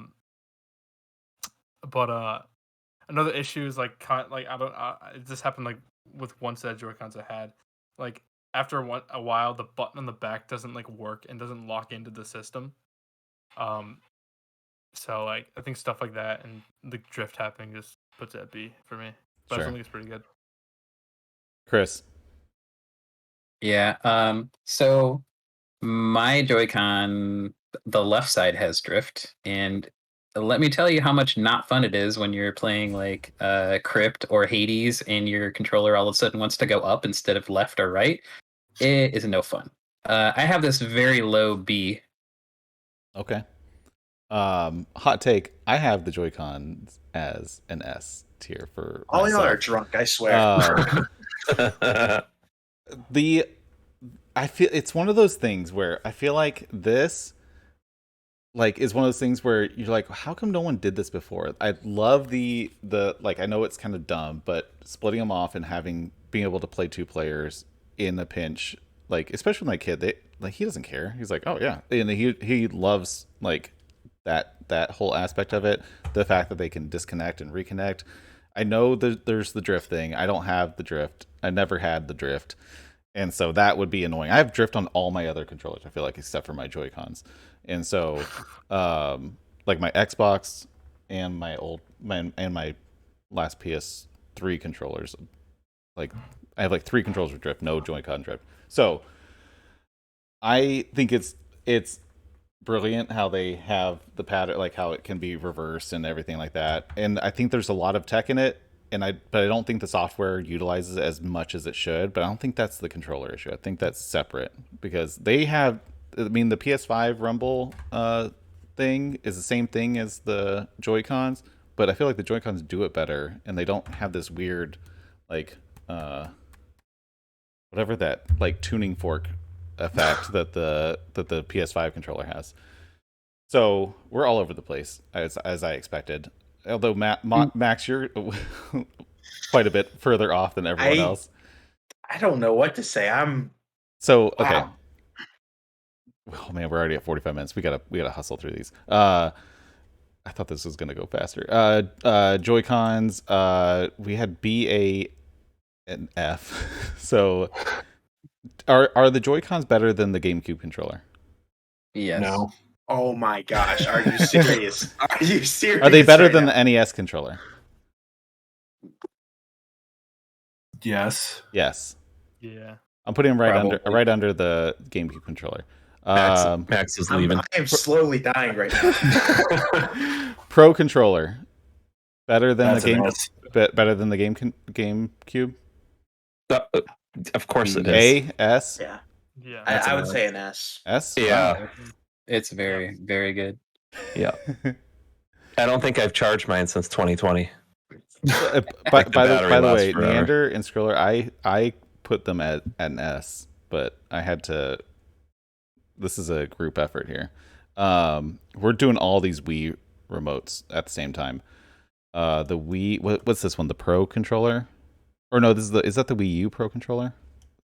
Speaker 4: another issue is like I don't it just happened like with one set of Joy-Cons I had. Like after a while, the button on the back doesn't like work and doesn't lock into the system. So like I think stuff like that and the drift happening just puts it at B for me. But
Speaker 1: Sure.
Speaker 4: I think it's pretty good.
Speaker 1: Chris.
Speaker 5: Yeah. So my Joy-Con, the left side has drift, and let me tell you how much not fun it is when you're playing like Crypt or Hades and your controller all of a sudden wants to go up instead of left or right. It is no fun. I have this very low B.
Speaker 1: Okay. Hot take. I have the Joy-Cons as an S tier for
Speaker 3: All
Speaker 1: myself.
Speaker 3: y'all are drunk, I swear.
Speaker 1: I feel it's one of those things where I feel like this like is one of those things where you're like, how come no one did this before? I love the like, I know it's kind of dumb, but splitting them off and being able to play 2 players in a pinch, like especially my kid, he doesn't care. He's like, oh yeah, and he loves like that whole aspect of it. The fact that they can disconnect and reconnect. I know there's the drift thing. I don't have the drift. I never had the drift. And so that would be annoying. I have drift on all my other controllers, I feel like, except for my Joy-Cons. And so, like my Xbox and my last PS3 controllers, like I have like 3 controllers with drift, no Joy-Con drift. So I think it's brilliant how they have the pattern, like how it can be reversed and everything like that. And I think there's a lot of tech in it. But I don't think the software utilizes it as much as it should. But I don't think that's the controller issue. I think that's separate because they have. I mean, the PS5 Rumble thing is the same thing as the Joy-Cons, but I feel like the Joy-Cons do it better, and they don't have this weird, like, whatever that like tuning fork effect that the PS5 controller has. So we're all over the place as I expected. Although Max, you're quite a bit further off than everyone else.
Speaker 3: I don't know what to say.
Speaker 1: So okay.
Speaker 3: Wow.
Speaker 1: Oh man, we're already at 45 minutes. We gotta hustle through these. I thought this was gonna go faster. Joy-Cons. We had B, A, and F. So are the Joy-Cons better than the GameCube controller?
Speaker 5: Yes.
Speaker 6: No.
Speaker 3: Oh my gosh, are you serious? Are you serious?
Speaker 1: Are they better than the NES controller?
Speaker 6: Yes.
Speaker 1: Yes.
Speaker 4: Yeah.
Speaker 1: I'm putting them right under the GameCube controller.
Speaker 2: Max is leaving.
Speaker 3: I am slowly dying right now.
Speaker 1: Pro controller better than
Speaker 6: That's
Speaker 1: better than the GameCube.
Speaker 2: Of course it is.
Speaker 1: A, S.
Speaker 3: Yeah.
Speaker 4: Yeah.
Speaker 3: I would say an S.
Speaker 1: S.
Speaker 2: Yeah.
Speaker 1: Wow.
Speaker 5: It's very, very good.
Speaker 2: Yeah. I don't think I've charged mine since 2020.
Speaker 1: By the way, Neander and Skriller, I put them at an S, but I had to. This is a group effort here. We're doing all these Wii remotes at the same time. The Wii, what's this one? The Pro controller, or no? Is that the Wii U Pro controller?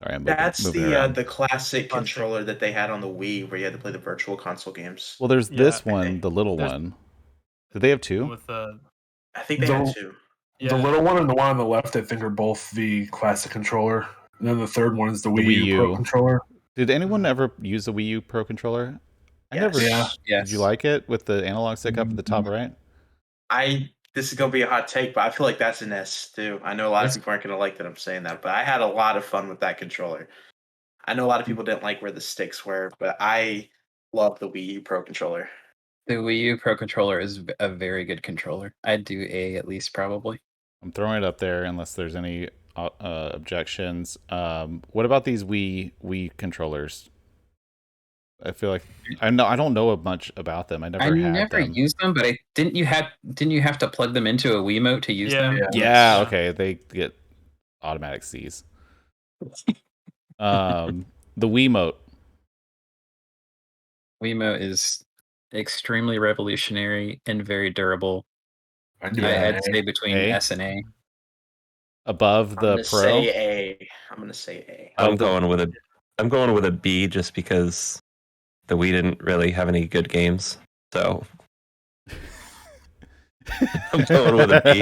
Speaker 1: Sorry,
Speaker 3: That's the classic controller that they had on the Wii, where you had to play the virtual console games.
Speaker 1: Well, there's this one, the little one. Did they have 2?
Speaker 4: With
Speaker 3: I think they had 2.
Speaker 4: Yeah.
Speaker 6: The little one and the one on the left, I think, are both the classic controller. And then the third one is the Wii U Pro controller.
Speaker 1: Did anyone ever use the Wii U Pro controller? I never.
Speaker 6: Yeah.
Speaker 1: Did you like it with the analog stick up at the top right?
Speaker 3: This is gonna be a hot take, but I feel like that's an S too. I know a lot of people aren't gonna like that I'm saying that, but I had a lot of fun with that controller. I know a lot of people didn't like where the sticks were, but I love the Wii U Pro controller.
Speaker 5: The Wii U Pro Controller is a very good controller. I'd do A at least, probably.
Speaker 1: I'm throwing it up there unless there's any objections. What about these Wii controllers? I feel like I don't know much about them. I never
Speaker 5: used them, but didn't you have to plug them into a Wiimote to use them?
Speaker 1: Yeah. Okay. They get automatic C's. The Wiimote.
Speaker 5: Wiimote is extremely revolutionary and very durable. I'd say between S and A.
Speaker 1: Above the Pro.
Speaker 3: Say A. I'm gonna say A.
Speaker 2: I'm going with a B just because the Wii didn't really have any good games. So I'm going with a B.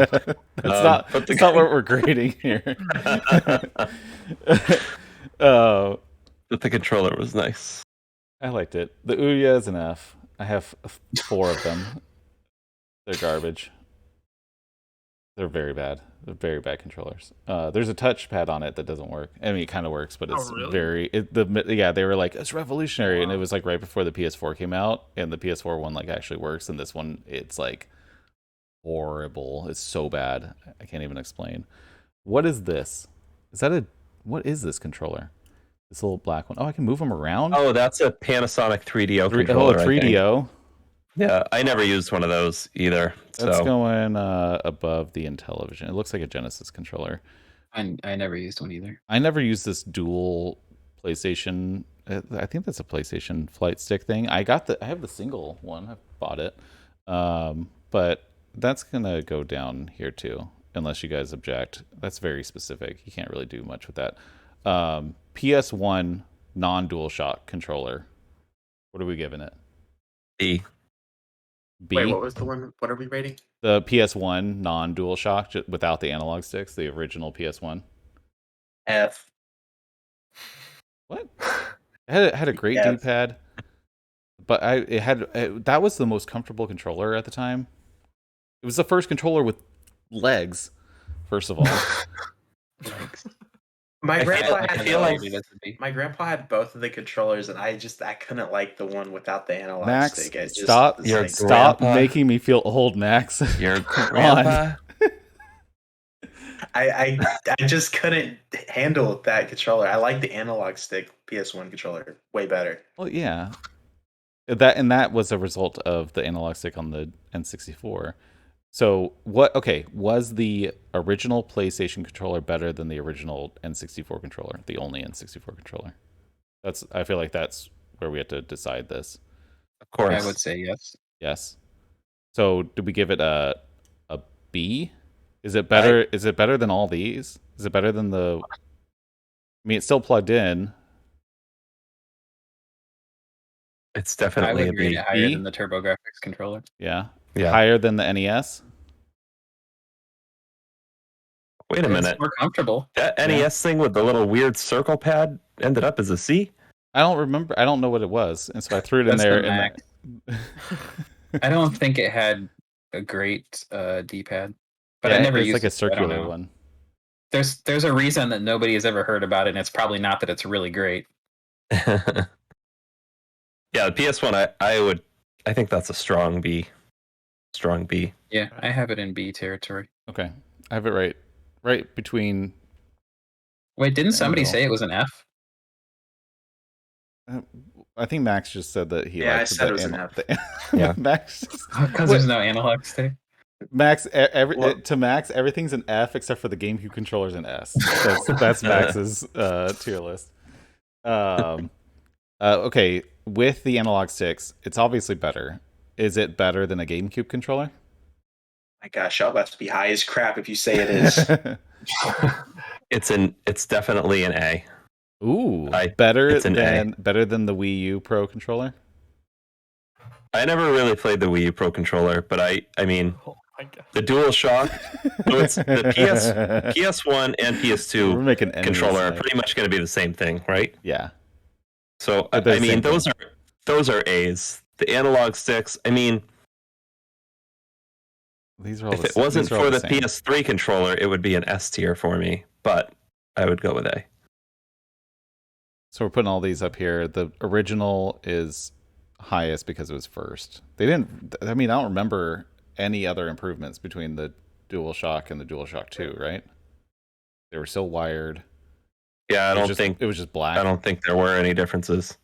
Speaker 1: That's not what we're grading here.
Speaker 2: But the controller was nice.
Speaker 1: I liked it. The Ouya is an F. I have 4 of them. They're garbage. They're very bad. They're very bad controllers. There's a touchpad on it that doesn't work. I mean, it kind of works, but it's they were like, it's revolutionary, and it was like right before the PS4 came out, and the PS4 one like actually works, and this one it's like horrible. It's so bad. I can't even explain. What is this? What is this controller? This little black one. Oh, I can move them around?
Speaker 2: Oh, that's a Panasonic 3DO controller.
Speaker 1: Oh, 3DO?
Speaker 2: Yeah, I never used one of those either.
Speaker 1: That's going above the Intellivision. It looks like a Genesis controller.
Speaker 5: I never used one either.
Speaker 1: I never used this dual PlayStation. I think that's a PlayStation flight stick thing. I have the single one. I bought it. But that's going to go down here too, unless you guys object. That's very specific. You can't really do much with that. PS1 non-DualShock controller. What are we giving it?
Speaker 2: B.
Speaker 3: Wait, what was the one? What are we rating?
Speaker 1: The PS1 non-DualShock without the analog sticks, the original PS1.
Speaker 3: F.
Speaker 1: What? It had a great D-pad, but that was the most comfortable controller at the time. It was the first controller with legs, first of all.
Speaker 3: My grandpa had both of the controllers, and I couldn't like the one without the analog stick.
Speaker 1: Stop making me feel old, Max.
Speaker 2: Your grandpa.
Speaker 3: I just couldn't handle that controller. I like the analog stick PS1 controller way better.
Speaker 1: Well, yeah, that was a result of the analog stick on the N64. So was the original PlayStation controller better than the original N64 controller, the only N64 controller? I feel like that's where we have to decide this.
Speaker 2: Of course.
Speaker 5: I would say yes.
Speaker 1: Yes. So do we give it a B? Is it better? Is it better than all these? Is it better than the? I mean, it's still plugged in.
Speaker 2: It's definitely a B.
Speaker 5: Higher than the TurboGrafx controller.
Speaker 1: Yeah. Higher than the NES.
Speaker 2: Wait a minute.
Speaker 5: It's more comfortable.
Speaker 2: That NES thing with the little weird circle pad ended up as a C?
Speaker 1: I don't remember. I don't know what it was, and so I threw it in there.
Speaker 5: I don't think it had a great D-pad, but
Speaker 1: I
Speaker 5: never
Speaker 1: used
Speaker 5: used
Speaker 1: like a circular one.
Speaker 5: There's a reason that nobody has ever heard about it, and it's probably not that it's really great.
Speaker 2: Yeah, the PS1, I think that's a strong B. Strong B.
Speaker 5: Yeah, I have it in B territory.
Speaker 1: Okay, I have it right between.
Speaker 5: Wait, didn't somebody say it was an F?
Speaker 1: I think Max just said that he.
Speaker 3: Yeah, I said it was an F.
Speaker 1: Yeah, Max.
Speaker 5: Because there's no analog stick.
Speaker 1: Max, to Max, everything's an F except for the GameCube controller's an S. That's Max's tier list. Okay, with the analog sticks, it's obviously better. Is it better than a GameCube controller?
Speaker 3: My gosh, y'all about to be high as crap if you say it is.
Speaker 2: It's definitely an A.
Speaker 1: Ooh, better than the Wii U Pro controller.
Speaker 2: I never really played the Wii U Pro controller, but I mean, the DualShock, so it's the PS1 and PS2 controller are pretty much going to be the same thing, right?
Speaker 1: Yeah.
Speaker 2: So I mean, those are A's. The analog sticks, I mean,
Speaker 1: these are all
Speaker 2: if it wasn't for the PS3 controller, it would be an S tier for me, but I would go with A.
Speaker 1: So we're putting all these up here. The original is highest because it was first. I don't remember any other improvements between the DualShock and the DualShock 2, right? They were still wired.
Speaker 2: Yeah, I don't think
Speaker 1: it was just black.
Speaker 2: I don't think there were any differences.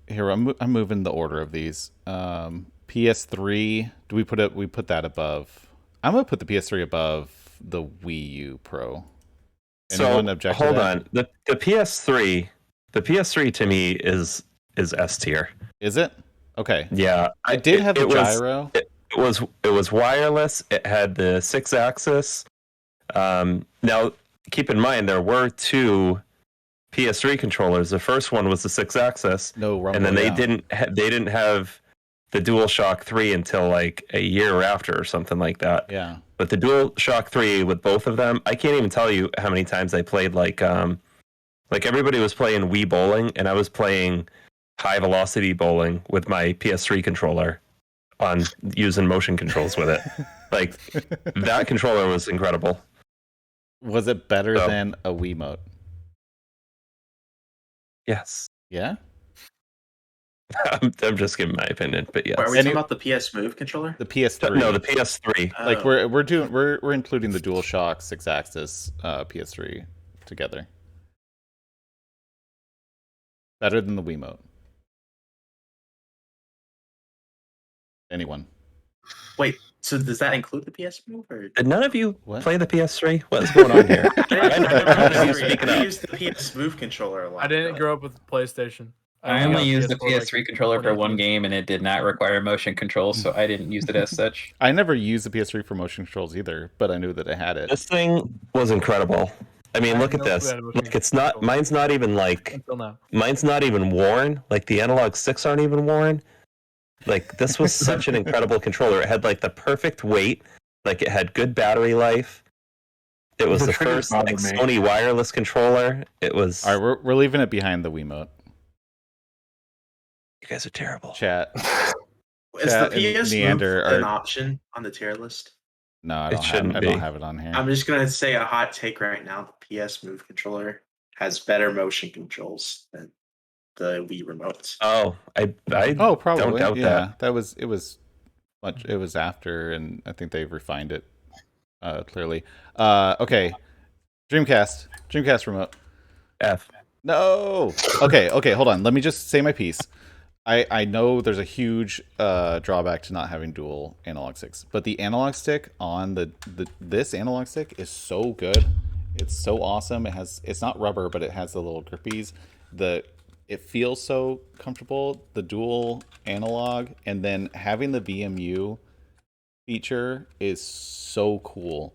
Speaker 1: Here I'm moving the order of these. PS3, we put that above. I'm gonna put the PS3 above the Wii U Pro.
Speaker 2: So
Speaker 1: Anyone object to
Speaker 2: hold
Speaker 1: that?
Speaker 2: on. The PS3 to me is S tier.
Speaker 1: Is it? Okay.
Speaker 2: Yeah,
Speaker 1: It did have the gyro.
Speaker 2: It was wireless. It had the 6-axis. Now, keep in mind there were two PS3 controllers. The first one was the 6-axis,
Speaker 1: No rumble,
Speaker 2: and then they didn't have the DualShock 3 until like a year after or something like that.
Speaker 1: Yeah.
Speaker 2: But the DualShock 3 with both of them, I can't even tell you how many times I played like everybody was playing Wii bowling, and I was playing high velocity bowling with my PS3 controller on using motion controls with it. Like that controller was incredible.
Speaker 1: Was it better than a Wiimote?
Speaker 2: Yes.
Speaker 1: Yeah?
Speaker 2: I'm just giving my opinion, but yes.
Speaker 3: Are we talking about the PS Move controller?
Speaker 1: The PS3.
Speaker 2: No, the PS3.
Speaker 1: Like we're including the DualShock 6-axis PS3 together. Better than the Wiimote. Anyone?
Speaker 3: Wait, so does that include the PS Move? Or?
Speaker 2: Did none of you play the PS3? What's going on here?
Speaker 3: I used the PS Move controller a lot.
Speaker 4: I didn't grow up with PlayStation.
Speaker 5: I only used the PS3 controller for one game, and it did not require motion controls, so I didn't use it as such.
Speaker 1: I never used the PS3 for motion controls either, but I knew that it had it.
Speaker 2: This thing was incredible. I mean, look at this. Like, it's not. Mine's not even like. Mine's not even worn. Like the analog sticks aren't even worn. Like this was such an incredible controller. It had like the perfect weight. Like it had good battery life. It was the first like Sony wireless controller. It was.
Speaker 1: All right, we're leaving it behind the Wiimote.
Speaker 2: You guys are terrible.
Speaker 1: Chat.
Speaker 3: Is the PS Move an option on the tier list?
Speaker 1: No, I don't have it on here.
Speaker 3: I'm just gonna say a hot take right now. The PS Move controller has better motion controls than the Wii remotes.
Speaker 2: Oh, I
Speaker 1: probably
Speaker 2: don't doubt that.
Speaker 1: It was after, and I think they've refined it clearly. Okay, Dreamcast remote.
Speaker 2: F.
Speaker 1: No. Okay, hold on. Let me just say my piece. I know there's a huge drawback to not having dual analog sticks, but the analog stick on this analog stick is so good. It's so awesome. It's not rubber, but it has the little grippies. It feels so comfortable. The dual analog, and then having the VMU feature is so cool.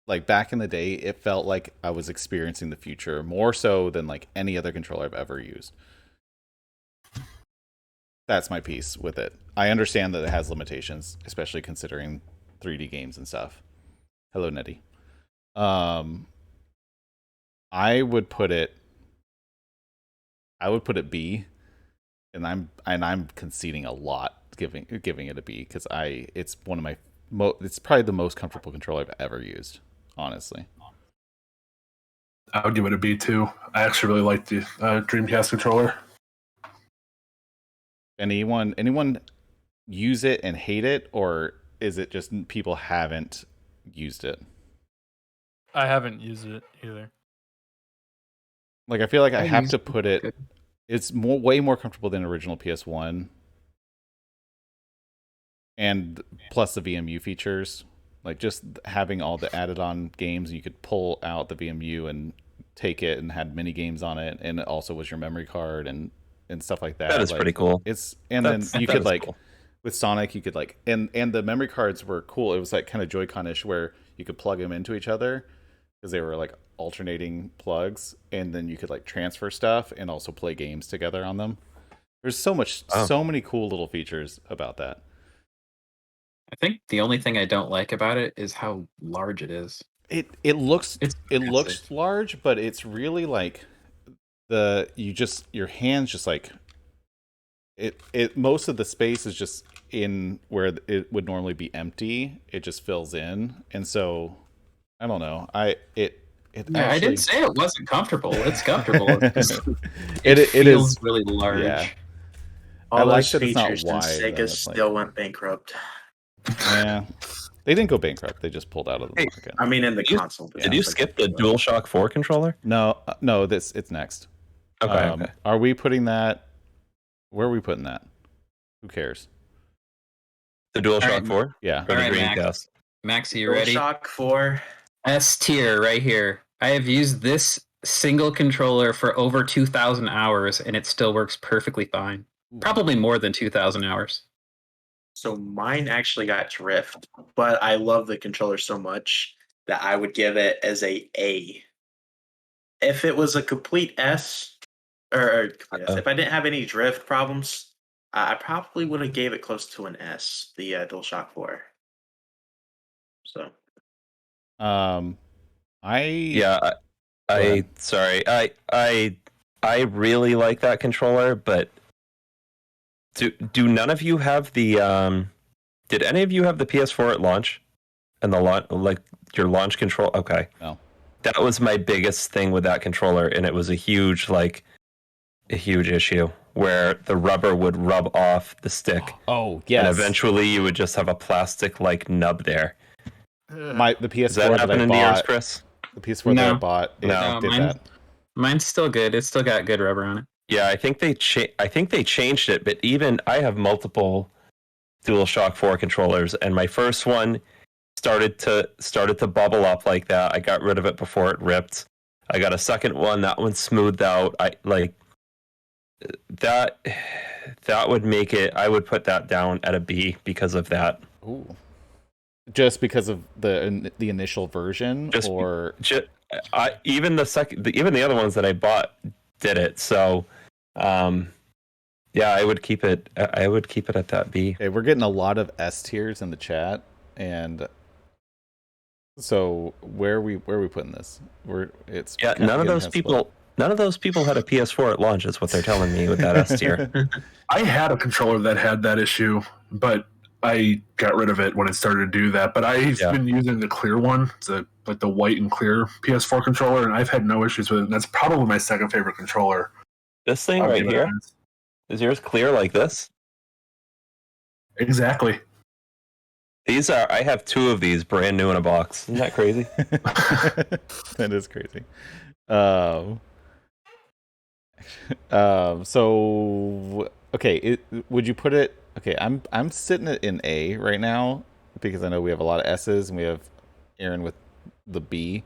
Speaker 1: Like back in the day, it felt like I was experiencing the future more so than like any other controller I've ever used. That's my piece with it. I understand that it has limitations, especially considering 3D games and stuff. Hello, Nettie. I would put it B, and I'm conceding a lot giving it a B because it's one of my it's probably the most comfortable controller I've ever used, honestly.
Speaker 6: I would give it a B too. I actually really like the Dreamcast controller.
Speaker 1: Anyone use it and hate it, or is it just people haven't used it?
Speaker 4: I haven't used it either.
Speaker 1: Like I feel like I have to put it. It's way more comfortable than original PS1, and plus the VMU features. Like just having all the added-on games, you could pull out the VMU and take it, and had mini games on it, and it also was your memory card and stuff like that.
Speaker 2: That is pretty cool.
Speaker 1: Then you could like cool. With Sonic, you could like and the memory cards were cool. It was like kind of Joy-Con-ish where you could plug them into each other because they were like alternating plugs, and then you could like transfer stuff and also play games together on them. There's so many cool little features about that.
Speaker 5: I think the only thing I don't like about it is how large it is.
Speaker 1: It looks large, but it's really like your hands just like it most of the space is just in where it would normally be empty. It just fills in, and so I don't know. I
Speaker 5: didn't say it wasn't comfortable. It's comfortable.
Speaker 1: It
Speaker 5: feels
Speaker 1: is
Speaker 5: really large.
Speaker 1: Yeah.
Speaker 3: All
Speaker 1: I like
Speaker 3: those
Speaker 1: that it's not
Speaker 3: features,
Speaker 1: wide.
Speaker 3: Sega still went bankrupt.
Speaker 1: Yeah, they didn't go bankrupt. They just pulled out of the market.
Speaker 3: I mean, in the console.
Speaker 2: Did you skip the DualShock 4 controller?
Speaker 1: No. It's next.
Speaker 2: Okay.
Speaker 1: Are we putting that? Where are we putting that? Who cares?
Speaker 2: The DualShock 4?
Speaker 1: Yeah.
Speaker 2: Or the Dreamcast?
Speaker 5: Max, are you ready?
Speaker 3: DualShock 4
Speaker 5: S tier right here. I have used this single controller for over 2,000 hours, and it still works perfectly fine. Probably more than 2,000 hours.
Speaker 3: So mine actually got drift, but I love the controller so much that I would give it as a A. If it was a complete S, or complete S, if I didn't have any drift problems, I probably would have gave it close to an S. The DualShock 4. So,
Speaker 2: Sorry, I really like that controller, but do none of you have the did any of you have the PS4 at launch? And the like your launch control? Okay.
Speaker 1: No.
Speaker 2: That was my biggest thing with that controller, and it was a huge issue where the rubber would rub off the stick.
Speaker 1: Oh, yes.
Speaker 2: And eventually you would just have a plastic like nub there.
Speaker 1: The PS4
Speaker 2: Does that happen in yours, Chris?
Speaker 1: The PS4 that I bought, did that.
Speaker 5: Mine's still good. It's still got good rubber on it.
Speaker 2: Yeah, I think they changed it, but even I have multiple DualShock 4 controllers, and my first one started to bubble up like that. I got rid of it before it ripped. I got a second one. That one smoothed out. I like that. That would make it. I would put that down at a B because of that.
Speaker 1: Ooh. Just because of the initial version, even the other ones that I bought did it. So, yeah, I would keep it. I would keep it at that B. Okay, we're getting a lot of S tiers in the chat, and so where are we putting this?
Speaker 2: None of those people had a PS4 at launch. Is what they're telling me with that S tier.
Speaker 6: I had a controller that had that issue, but I got rid of it when it started to do that. But I've been using the clear one, like the white and clear PS4 controller, and I've had no issues with it. And that's probably my second favorite controller.
Speaker 2: This thing right here? Is yours clear like this?
Speaker 6: Exactly.
Speaker 2: I have two of these brand new in a box. Isn't that crazy?
Speaker 1: That is crazy. So okay, would you put it? Okay, I'm sitting it in A right now because I know we have a lot of S's and we have Aaron with the B.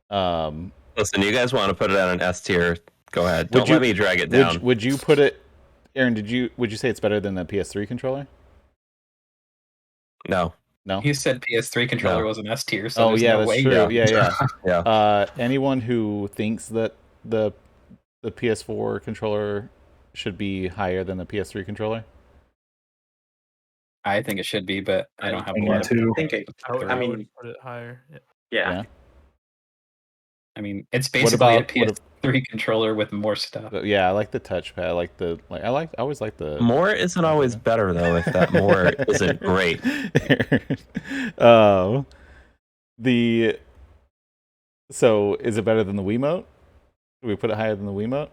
Speaker 2: Listen, you guys want to put it on an S tier? Go ahead. Don't let me drag it down.
Speaker 1: Would you put it, Aaron? Would you say it's better than the PS3 controller?
Speaker 2: No.
Speaker 5: You said PS3 controller was an S tier, so
Speaker 1: that's true.
Speaker 2: Yeah.
Speaker 1: Anyone who thinks that the PS4 controller should be higher than the PS3 controller?
Speaker 5: I think it should be, but I don't have a
Speaker 6: lot
Speaker 5: lot.
Speaker 4: I mean, put it higher.
Speaker 3: Yeah.
Speaker 5: I mean, it's basically a PS3 controller with more stuff.
Speaker 1: Yeah, I like the touchpad. I always like the
Speaker 2: more isn't always better though. If that more isn't great.
Speaker 1: So is it better than the Wiimote? Do we put it higher than the Wiimote?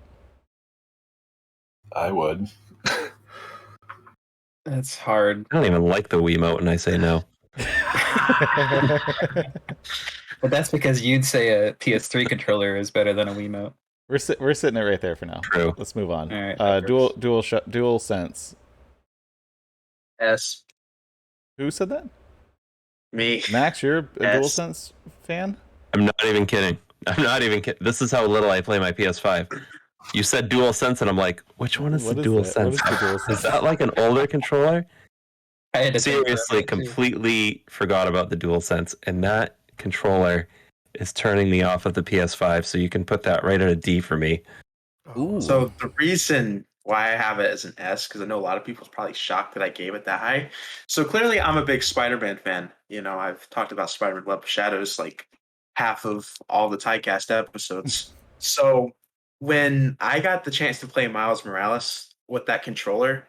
Speaker 6: I would.
Speaker 5: That's hard.
Speaker 2: I don't even like the Wiimote, and I say no.
Speaker 5: But that's because you'd say a PS3 controller is better than a Wiimote.
Speaker 1: We're sitting it right there for now.
Speaker 2: True.
Speaker 1: Let's move on.
Speaker 5: All right,
Speaker 1: Dual Sense.
Speaker 3: S.
Speaker 1: Who said that?
Speaker 3: Me.
Speaker 1: Max, you're a DualSense fan?
Speaker 2: I'm not even kidding. This is how little I play my PS5. You said DualSense, and I'm like, which one is the DualSense? Is that like an older controller?
Speaker 5: I had to
Speaker 2: seriously completely forgot about the DualSense, and that controller is turning me off of the PS5. So you can put that right at a D for me.
Speaker 3: Ooh. So the reason why I have it as an S, because I know a lot of people's probably shocked that I gave it that high. So clearly, I'm a big Spider-Man fan. You know, I've talked about Spider-Man Web of Shadows like half of all the TYCAST episodes. So when I got the chance to play Miles Morales with that controller,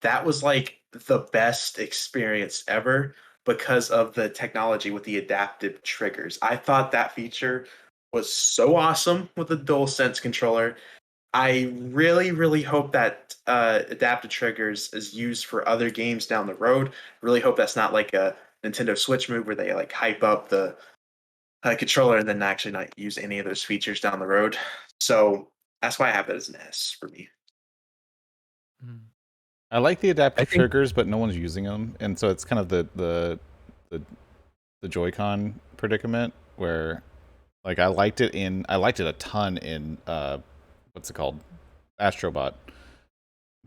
Speaker 3: that was like the best experience ever because of the technology with the adaptive triggers. I thought that feature was so awesome with the DualSense controller. I really, really hope that adaptive triggers is used for other games down the road. Really hope that's not like a Nintendo Switch move where they like hype up the controller and then actually not use any of those features down the road. So that's why I have it as an S for me.
Speaker 1: I like the adaptive triggers, but no one's using them, and so it's kind of the Joy-Con predicament. where like I liked it a ton in what's it called? Astrobot.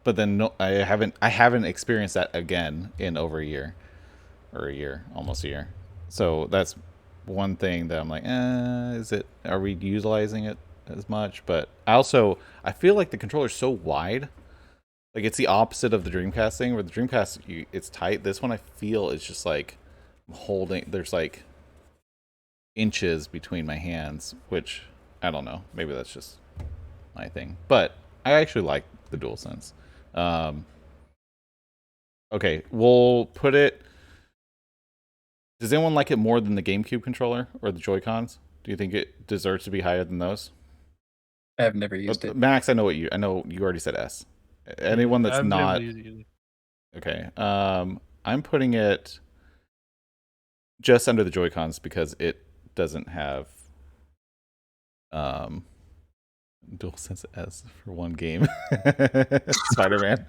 Speaker 1: But then no, I haven't experienced that again in over a year. Or almost a year. So that's one thing that I'm like, are we utilizing it as much? But I feel like the controller's so wide. Like it's the opposite of the Dreamcast thing, where the Dreamcast, it's tight. This one I feel is just like there's like inches between my hands, which I don't know. Maybe that's just my thing. But I actually like the DualSense. Okay, we'll put it. Does anyone like it more than the GameCube controller or the Joy-Cons? Do you think it deserves to be higher than those?
Speaker 5: I've never used it.
Speaker 1: Max, I know you already said S. Anyone that's
Speaker 4: I've
Speaker 1: not
Speaker 4: never used it.
Speaker 1: Okay. I'm putting it just under the Joy-Cons because it doesn't have DualSense S for one game. Spider-Man.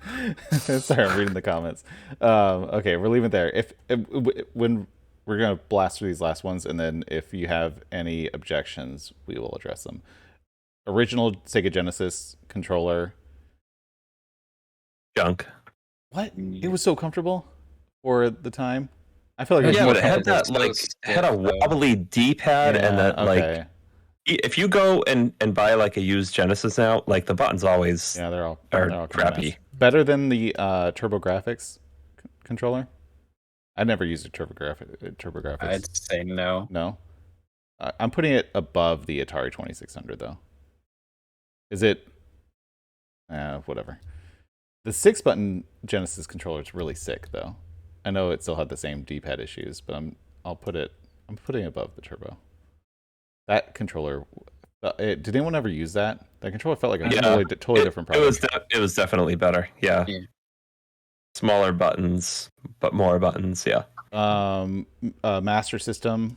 Speaker 1: Sorry, I'm reading the comments. Okay, we're leaving it there. When we're gonna blast through these last ones, and then if you have any objections, we will address them. Original Sega Genesis controller.
Speaker 2: Junk.
Speaker 1: What? It was so comfortable for the time. I feel like it was
Speaker 2: Yeah,
Speaker 1: more
Speaker 2: but it had that
Speaker 5: comfortable.
Speaker 2: like
Speaker 5: So
Speaker 2: had a
Speaker 5: stiff,
Speaker 2: wobbly D-pad and that like
Speaker 1: okay.
Speaker 2: if you go and buy like a used Genesis now, like the buttons always
Speaker 1: They're all
Speaker 2: crappy.
Speaker 1: Better than the TurboGrafx controller. I never used a TurboGrafx.
Speaker 5: I'd say no.
Speaker 1: No. I'm putting it above the Atari 2600 though. Is it? Whatever. The 6-button Genesis controller is really sick though. I know it still had the same D-pad issues, but I'm putting it above the Turbo. That controller. Did anyone ever use that? That controller felt like a totally different product.
Speaker 2: It was definitely better. Yeah. Smaller buttons, but more buttons. Yeah.
Speaker 1: Master System.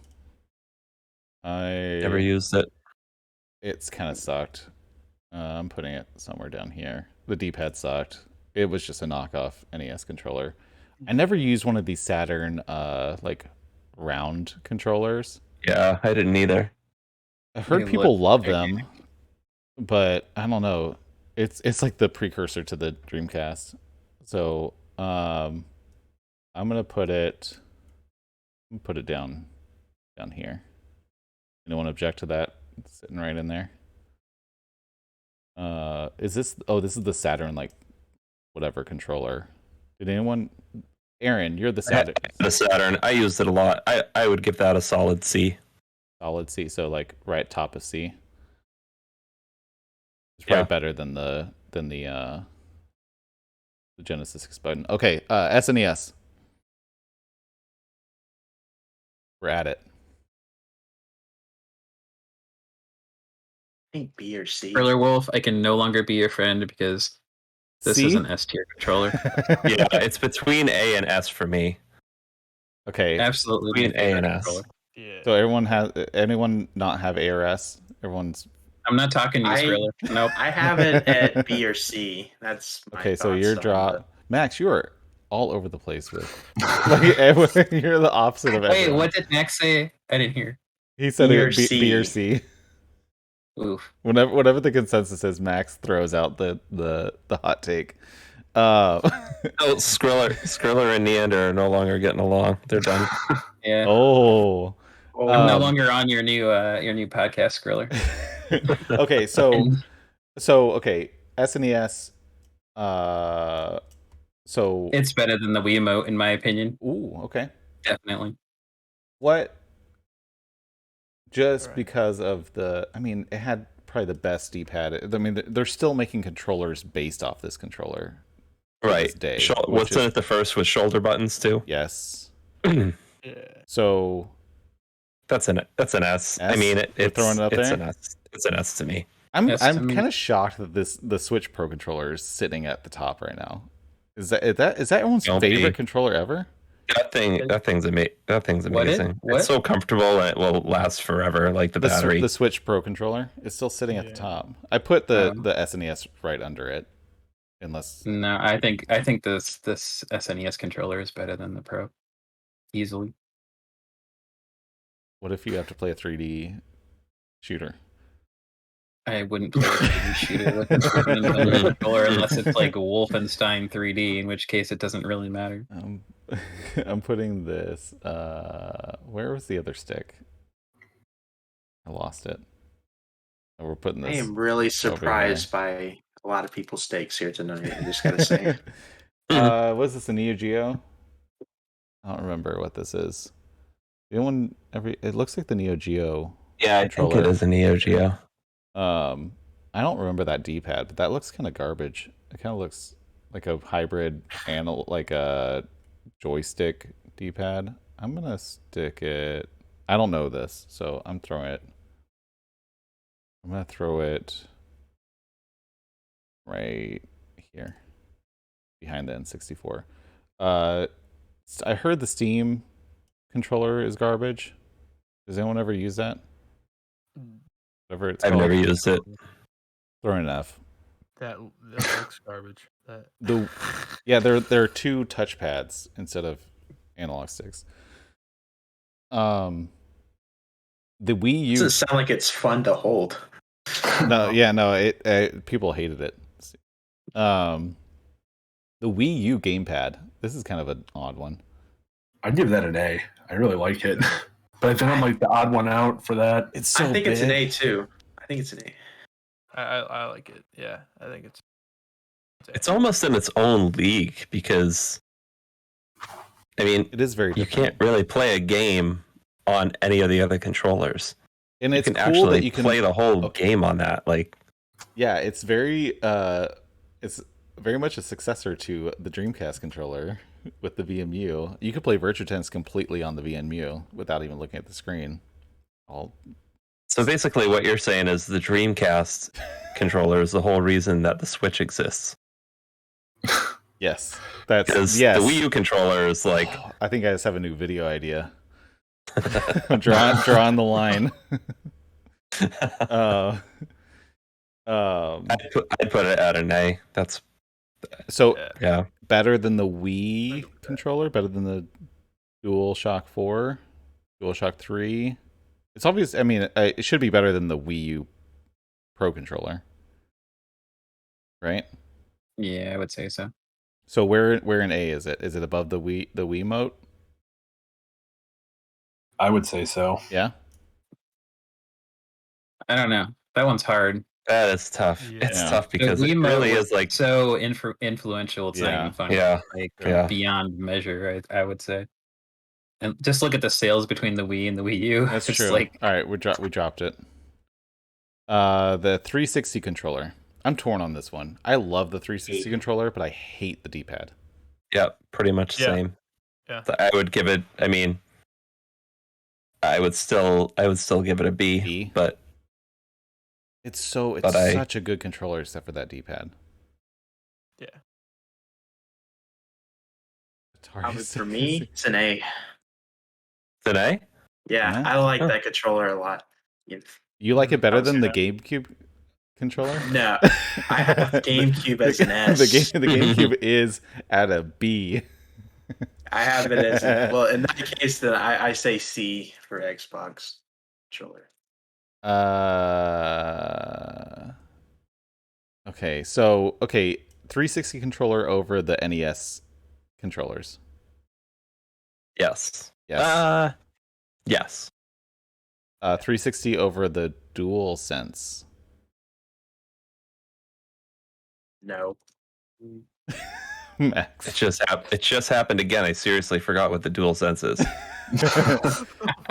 Speaker 1: I
Speaker 2: never used it.
Speaker 1: It's kind of sucked. I'm putting it somewhere down here. The D-pad sucked. It was just a knockoff NES controller. I never used one of these Saturn like round controllers.
Speaker 2: Yeah, I didn't either.
Speaker 1: I've heard people love them, but I don't know. It's like the precursor to the Dreamcast. So I'm gonna put it down here. Anyone object to that? It's sitting right in there. Is this? Oh, this is the Saturn like whatever controller. Did anyone? Aaron, you're the Saturn.
Speaker 2: The Saturn. I used it a lot. I would give that a solid C.
Speaker 1: Solid C. So like right top of C. It's probably better than the Genesis 6-button. Okay, SNES. We're at it.
Speaker 3: I think B or C.
Speaker 5: Thriller Wolf, I can no longer be your friend because this is an S tier controller.
Speaker 2: Yeah, it's between A and S for me.
Speaker 1: Okay.
Speaker 5: Absolutely.
Speaker 2: Between A and S.
Speaker 1: Yeah. So anyone not have A or S?
Speaker 5: I'm not talking to you, Thriller. Nope.
Speaker 3: I have it at B or C. That's my
Speaker 1: okay. So your drop, Max. You are all over the place with. You're the opposite of everyone.
Speaker 5: Wait, what did Max say? I didn't hear.
Speaker 1: He said B or C.
Speaker 5: Oof.
Speaker 1: Whatever the consensus is, Max throws out the hot take.
Speaker 2: Skriller and Neander are no longer getting along. They're done.
Speaker 5: Yeah.
Speaker 1: Oh.
Speaker 5: I'm no longer on your new podcast, Skriller.
Speaker 1: Okay, so okay, SNES. So
Speaker 5: it's better than the Wiimote, in my opinion.
Speaker 1: Ooh, okay.
Speaker 5: Definitely.
Speaker 1: What? Just because of it had probably the best D-pad. I mean, they're still making controllers based off this controller.
Speaker 2: Right. Wasn't it the first with shoulder buttons too?
Speaker 1: Yes.
Speaker 4: Yeah.
Speaker 1: So
Speaker 2: that's an S. I mean, it's
Speaker 1: throwing it up there.
Speaker 2: An S. It's an S to me.
Speaker 1: I'm kind of shocked that the Switch Pro controller is sitting at the top right now. Is that everyone's favorite controller ever?
Speaker 2: That thing's amazing. What? It's so comfortable and it will last forever. Like the battery.
Speaker 1: The Switch Pro controller is still sitting at the top. I put the SNES right under it.
Speaker 5: No, I think this SNES controller is better than the Pro, easily.
Speaker 1: What if you have to play a 3D shooter?
Speaker 5: I wouldn't play a 3D shooter with a 3D Nintendo controller unless it's like Wolfenstein 3D, in which case it doesn't really matter.
Speaker 1: I'm putting this. Where was the other stick? I lost it. Oh, we're putting this.
Speaker 3: I am really surprised by a lot of people's stakes here tonight. I just gotta say.
Speaker 1: Was this a Neo Geo? I don't remember what this is. It looks like the Neo Geo.
Speaker 2: Yeah, controller. I think it is a Neo Geo.
Speaker 1: I don't remember that D-pad, but that looks kind of garbage. It kind of looks like a hybrid like a joystick D-pad. I'm gonna stick it. I don't know this, so I'm gonna throw it right here behind the N64. I heard the Steam controller is garbage. Does anyone ever use that? Whatever it's
Speaker 2: I've
Speaker 1: called.
Speaker 2: never used it.
Speaker 1: Throwing an F.
Speaker 4: That looks garbage.
Speaker 1: Yeah, there are two touchpads instead of analog sticks. The Wii U.
Speaker 3: Doesn't sound like it's fun to hold.
Speaker 1: No, people hated it. The Wii U Gamepad. This is kind of an odd one.
Speaker 6: I'd give that an A. I really like it, but I think I'm like the odd one out for that.
Speaker 1: It's so
Speaker 3: I think
Speaker 1: big.
Speaker 3: it's an A too. I think it's an A.
Speaker 4: I like it. Yeah, I think it's.
Speaker 2: It's almost in its own league because, I mean,
Speaker 1: it is very.
Speaker 2: You can't really play a game on any of the other controllers,
Speaker 1: and it's
Speaker 2: cool
Speaker 1: actually
Speaker 2: that you can play the whole game on that. Like,
Speaker 1: yeah, it's very much a successor to the Dreamcast controller with the VMU. You could play Virtua Tennis completely on the VMU without even looking at the screen.
Speaker 2: So basically, what you're saying is the Dreamcast controller is the whole reason that the Switch exists.
Speaker 1: Yes, that's
Speaker 2: because
Speaker 1: the
Speaker 2: Wii U controller is like.
Speaker 1: I think I just have a new video idea. Drawing the line.
Speaker 2: I'd put it at an A. That's
Speaker 1: so
Speaker 2: yeah.
Speaker 1: Better than the Wii controller. Better than the DualShock 4, DualShock 3. It's obvious. I mean, it should be better than the Wii U Pro Controller, right?
Speaker 5: Yeah, I would say so.
Speaker 1: So where in A is it? Is it above the Wiimote?
Speaker 6: I would say so.
Speaker 1: Yeah.
Speaker 5: I don't know. That one's hard.
Speaker 2: That is tough.
Speaker 1: Yeah.
Speaker 2: It's tough because it really is like
Speaker 5: so influential. It's not even funny.
Speaker 2: Yeah.
Speaker 5: Beyond measure, I would say. And just look at the sales between the Wii and the Wii U.
Speaker 1: That's
Speaker 5: it's
Speaker 1: true.
Speaker 5: Like...
Speaker 1: All right, we dropped it. The 360 controller. I'm torn on this one. I love the 360 controller, but I hate the D-pad.
Speaker 2: Yeah, pretty much the same.
Speaker 4: Yeah.
Speaker 2: So I would give it. I mean, I would still give it a B. But
Speaker 1: it's such a good controller, except for that D-pad.
Speaker 4: Yeah.
Speaker 3: For me, it's an A.
Speaker 2: It's an A?
Speaker 3: Yeah, I like that controller a lot.
Speaker 1: You like it better than the GameCube controller?
Speaker 3: No, I have GameCube as an S.
Speaker 1: The GameCube is at a B.
Speaker 3: I have it as well. In that case, then I say C for Xbox controller.
Speaker 1: Okay, so 360 controller over the NES controllers.
Speaker 2: Yes.
Speaker 1: Yes.
Speaker 2: Yes.
Speaker 1: 360 over the DualSense.
Speaker 3: No.
Speaker 1: Max.
Speaker 2: It just happened again. I seriously forgot what the DualSense is.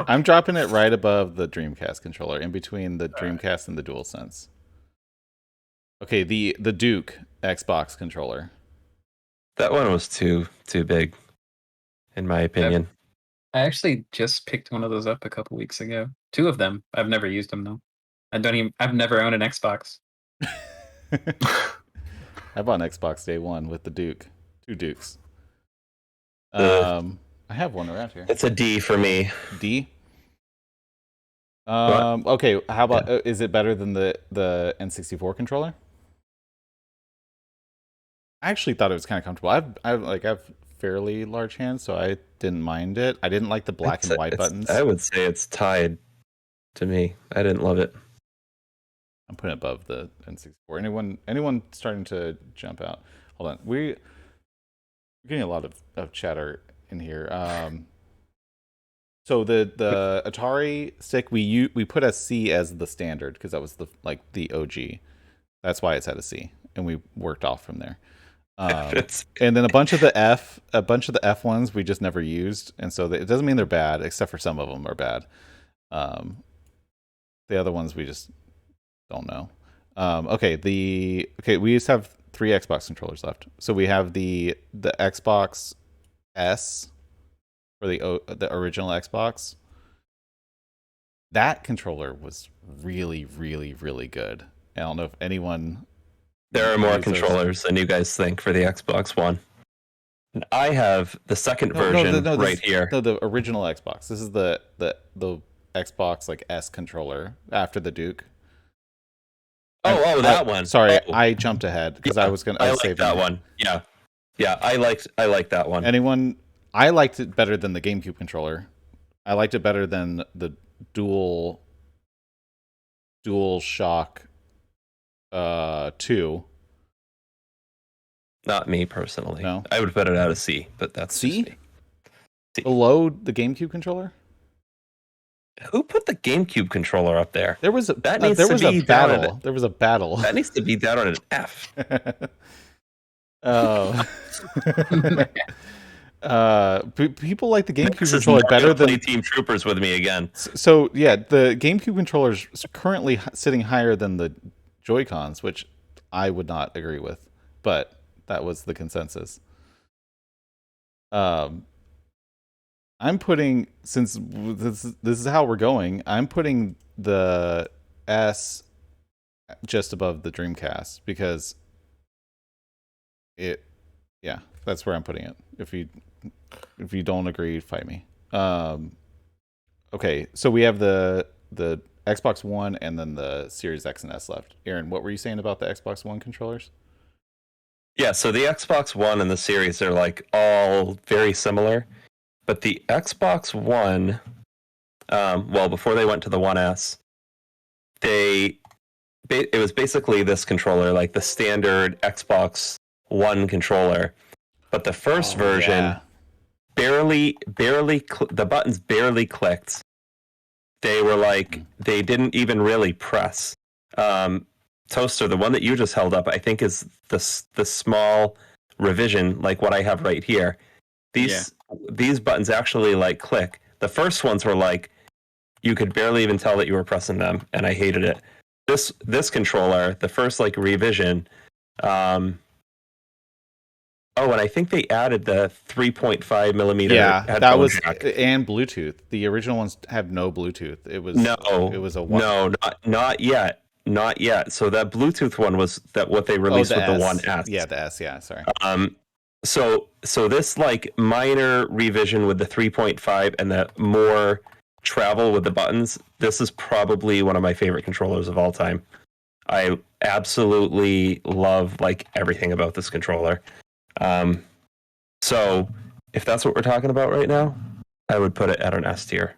Speaker 1: I'm dropping it right above the Dreamcast controller, in between the Dreamcast and the DualSense. Okay, the Duke Xbox controller.
Speaker 2: That one was too big, in my opinion.
Speaker 5: I actually just picked one of those up a couple weeks ago. 2 of them. I've never used them though. I've never owned an Xbox.
Speaker 1: I bought an Xbox day one with the Duke. 2 Dukes. I have one around here.
Speaker 2: It's a D for me.
Speaker 1: D? Okay, how about is it better than the N64 controller? I actually thought it was kind of comfortable. I've fairly large hands, so I didn't mind it. I didn't like the black and white buttons.
Speaker 2: I would say it's tied to me. I didn't love it.
Speaker 1: I'm putting it above the N64. Anyone starting to jump out? Hold on. We're getting a lot of chatter in here. So the Atari stick we put a C as the standard because that was the OG. That's why it's at a C, and we worked off from there. And then a bunch of the F ones we just never used, and so it doesn't mean they're bad, except for some of them are bad. The other ones we just don't know. Okay, we just have 3 Xbox controllers left. So we have the Xbox S for the original Xbox. That controller was really, really, really good. I don't know if anyone.
Speaker 2: There are more controllers than you guys think for the Xbox One. And I have the second version right here.
Speaker 1: No, the original Xbox. This is the Xbox S controller after the Duke.
Speaker 2: That one.
Speaker 1: Sorry, I jumped ahead because I was gonna.
Speaker 2: I like that one. Yeah, I like that one.
Speaker 1: I liked it better than the GameCube controller. I liked it better than the Dual Shock 2.
Speaker 2: Not me personally.
Speaker 1: No,
Speaker 2: I would put it at a C, but that's
Speaker 1: C. Below the GameCube controller.
Speaker 2: Who put the GameCube controller up there?
Speaker 1: There was a battle. There was a battle.
Speaker 2: That needs to be down on an F.
Speaker 1: Oh. People like the GameCube controller better than
Speaker 2: Team Troopers with me again.
Speaker 1: So yeah, the GameCube controller is currently sitting higher than the Joy-Cons, which I would not agree with, but that was the consensus. I'm putting, since this is how we're going, I'm putting the S just above the Dreamcast because that's where I'm putting it. If you don't agree, fight me. Okay, so we have the Xbox One and then the Series X and S left. Aaron, what were you saying about the Xbox One controllers?
Speaker 2: Yeah, so the Xbox One and the Series are all very similar. But the Xbox One, before they went to the One S, it was basically this controller, the standard Xbox One controller. But the first version, the buttons barely clicked. They were they didn't even really press. Toaster, the one that you just held up, I think is the small revision, like what I have right here. These buttons actually click. The first ones were you could barely even tell that you were pressing them, and I hated it. This controller, the first revision, and I think they added the 3.5 millimeter.
Speaker 1: Yeah, that was jack. And Bluetooth. The original ones have no Bluetooth. It was not yet.
Speaker 2: Not yet. So that Bluetooth one was what they released with the One S.
Speaker 1: Yeah, the S. Yeah, sorry.
Speaker 2: So this minor revision with the 3.5 and the more travel with the buttons, this is probably one of my favorite controllers of all time. I absolutely love everything about this controller. So if that's what we're talking about right now, I would put it at an S tier.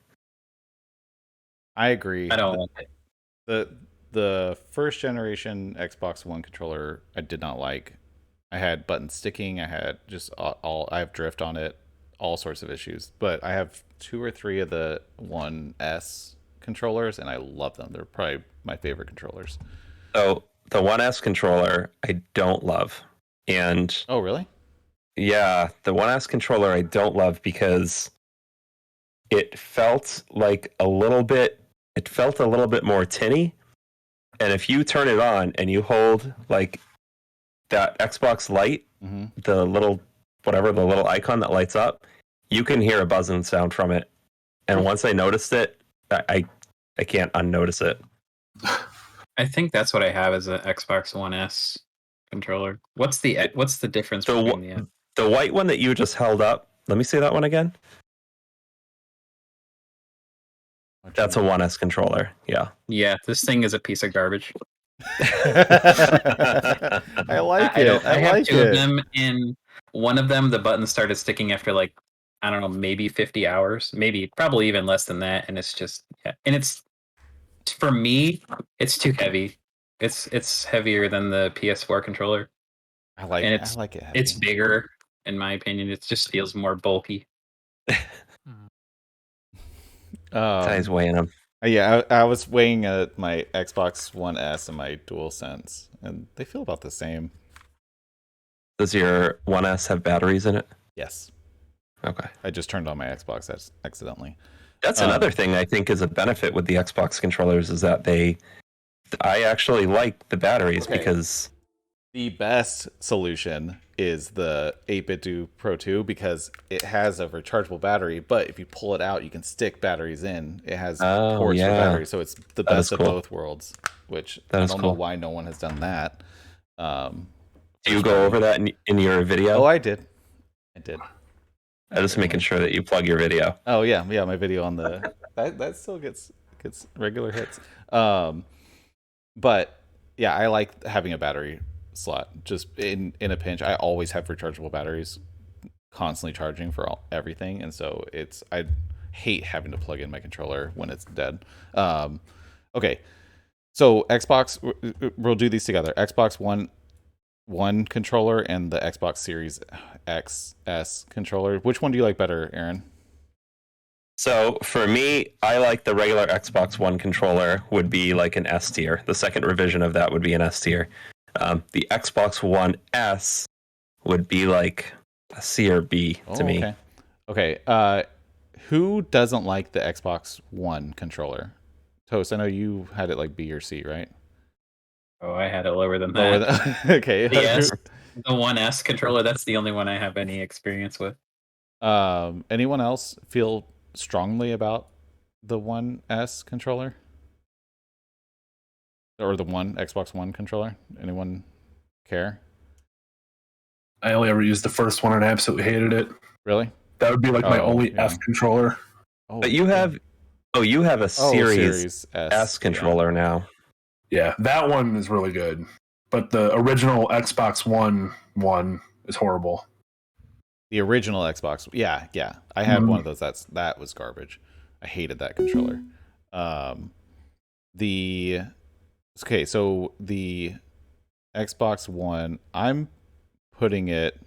Speaker 1: I agree.
Speaker 5: I don't like
Speaker 1: it. The first generation Xbox One controller I did not like. I had button sticking. I had just I have drift on it, all sorts of issues. But I have 2 or 3 of the One S controllers, and I love them. They're probably my favorite controllers.
Speaker 2: So the One S controller I don't love, and
Speaker 1: oh really?
Speaker 2: Yeah, the One S controller I don't love because it felt a little bit more tinny, and if you turn it on and you hold that Xbox Lite, the little icon that lights up, you can hear a buzzing sound from it. And once I noticed it, I can't unnotice it.
Speaker 5: I think that's what I have as an Xbox One S controller. What's the difference between
Speaker 2: the white one that you just held up? Let me see that one again. That's a One S controller. Yeah.
Speaker 5: Yeah, this thing is a piece of garbage.
Speaker 1: I like it.
Speaker 5: I have 2 of them in one of them, the button started sticking after like, I don't know, maybe 50 hours, probably even less than that. And it's just, yeah. And it's, for me, it's too heavy. It's heavier than the PS4 controller.
Speaker 1: I like it heavy.
Speaker 5: It's bigger, in my opinion. It just feels more bulky.
Speaker 2: Ty's weighing them.
Speaker 1: Yeah, I was weighing my Xbox One S and my DualSense, and they feel about the same.
Speaker 2: Does your One S have batteries in it?
Speaker 1: Yes.
Speaker 2: Okay.
Speaker 1: I just turned on my Xbox accidentally.
Speaker 2: That's another thing I think is a benefit with the Xbox controllers is that I actually like the batteries because
Speaker 1: the best solution is the 8BitDo Pro 2 because it has a rechargeable battery, but if you pull it out, you can stick batteries in. It has ports for batteries, so it's the best of both worlds, which I don't know why no one has done that.
Speaker 2: Do you go over that in your video?
Speaker 1: Oh, I did.
Speaker 2: I'm just making sure that you plug your video.
Speaker 1: Oh yeah, my video on the that still gets regular hits. But yeah, I like having a battery slot just in a pinch. I always have rechargeable batteries constantly charging for everything, and so I hate having to plug in my controller when it's dead. Okay, so Xbox, we'll do these together. Xbox One controller and the Xbox Series XS controller. Which one do you like better, Aaron?
Speaker 2: So for me, I like the regular Xbox One controller would be like an S tier. The second revision of that would be an S tier. The Xbox One S would be like a C or B to me.
Speaker 1: Okay. Who doesn't like the Xbox One controller? Toast, I know you had it like B or C, right?
Speaker 5: Oh, I had it lower than that.
Speaker 1: Okay.
Speaker 5: The One S controller, that's the only one I have any experience with.
Speaker 1: Anyone else feel strongly about the One S controller? Or the Xbox One controller? Anyone care?
Speaker 6: I only ever used the first one and I absolutely hated it.
Speaker 1: Really?
Speaker 6: That would be like my only F controller.
Speaker 2: But you have a Series S controller now.
Speaker 6: Yeah, that one is really good. But the original Xbox One is horrible.
Speaker 1: The original Xbox, yeah. I had one of those. That was garbage. I hated that controller. So the Xbox One, I'm putting it.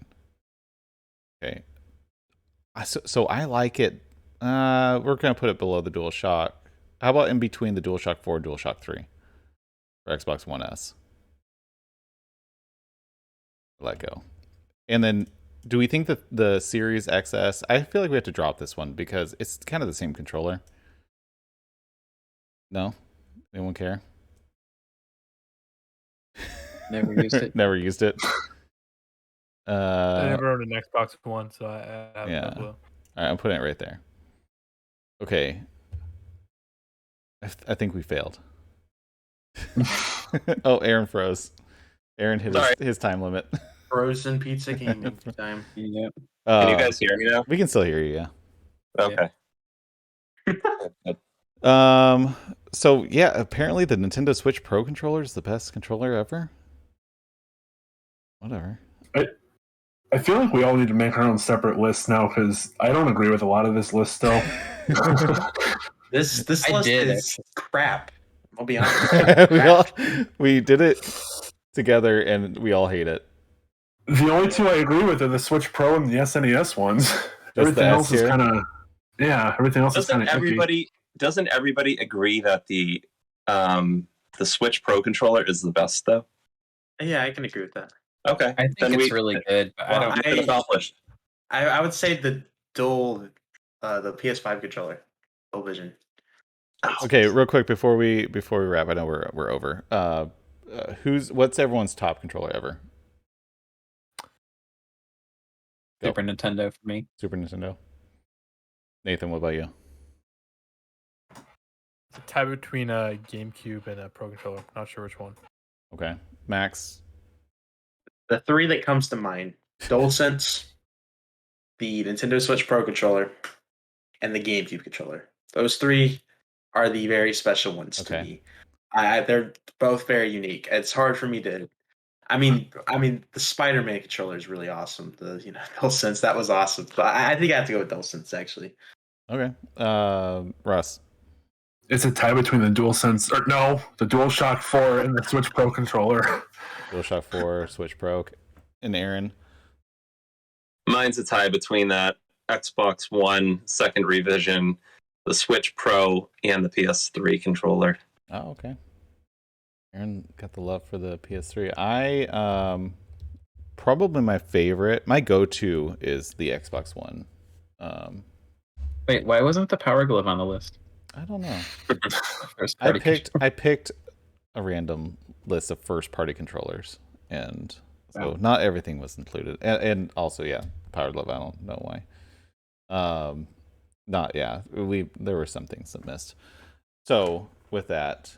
Speaker 1: Okay. So I like it. We're gonna put it below the DualShock. How about in between the DualShock 4 and DualShock 3 for Xbox One S? Let go. And then, do we think that the Series XS? I feel like we have to drop this one because it's kind of the same controller. No, anyone care?
Speaker 5: Never used it.
Speaker 1: Never used it.
Speaker 4: I never owned an Xbox One, so I have no clue.
Speaker 1: All right, I'm putting it right there. Okay. I think we failed. Oh, Aaron froze. Aaron hit his time limit.
Speaker 3: Frozen pizza gaming time.
Speaker 5: Yeah.
Speaker 2: Can you guys hear me now?
Speaker 1: We can still hear you, yeah.
Speaker 2: Okay.
Speaker 1: So yeah, apparently the Nintendo Switch Pro controller is the best controller ever. Whatever.
Speaker 6: I feel like we all need to make our own separate lists now because I don't agree with a lot of this list still.
Speaker 3: This list is crap. I'll be honest.
Speaker 1: we did it together and we all hate it.
Speaker 6: The only two I agree with are the Switch Pro and the SNES ones. Everything else is kind of everything else is kind of iffy.
Speaker 2: Doesn't everybody agree that the Switch Pro controller is the best though?
Speaker 3: Yeah, I can agree with that.
Speaker 2: Okay,
Speaker 5: I think it's really good. But I don't
Speaker 2: get it accomplished.
Speaker 3: I would say the the PS5 controller, Dual Vision.
Speaker 1: Okay, real quick before we wrap, I know we're over. What's everyone's top controller ever?
Speaker 5: Go. Super Nintendo for me.
Speaker 1: Super Nintendo. Nathan, what about you?
Speaker 4: It's a tie between a GameCube and a Pro Controller. Not sure which one.
Speaker 1: Okay, Max.
Speaker 3: The three that comes to mind: DualSense, the Nintendo Switch Pro Controller, and the GameCube Controller. Those three are the very special ones to me. They're both very unique. It's hard for me to I mean, the Spider-Man controller is really awesome. The DualSense, that was awesome. But I think I have to go with DualSense actually.
Speaker 1: Okay, Russ.
Speaker 6: It's a tie between the the DualShock 4 and the Switch Pro controller.
Speaker 1: DualShock 4, Switch Pro, and Aaron.
Speaker 2: Mine's a tie between that Xbox One second revision, the Switch Pro, and the PS3 controller.
Speaker 1: Oh, okay. Aaron got the love for the PS3. I probably my favorite, my go-to is the Xbox One.
Speaker 5: Wait, why wasn't the Power Glove on the list?
Speaker 1: I don't know.
Speaker 5: I
Speaker 1: picked a random list of first-party controllers, and so not everything was included. And also, yeah, Power Glove. I don't know why. There were some things that missed. So with that,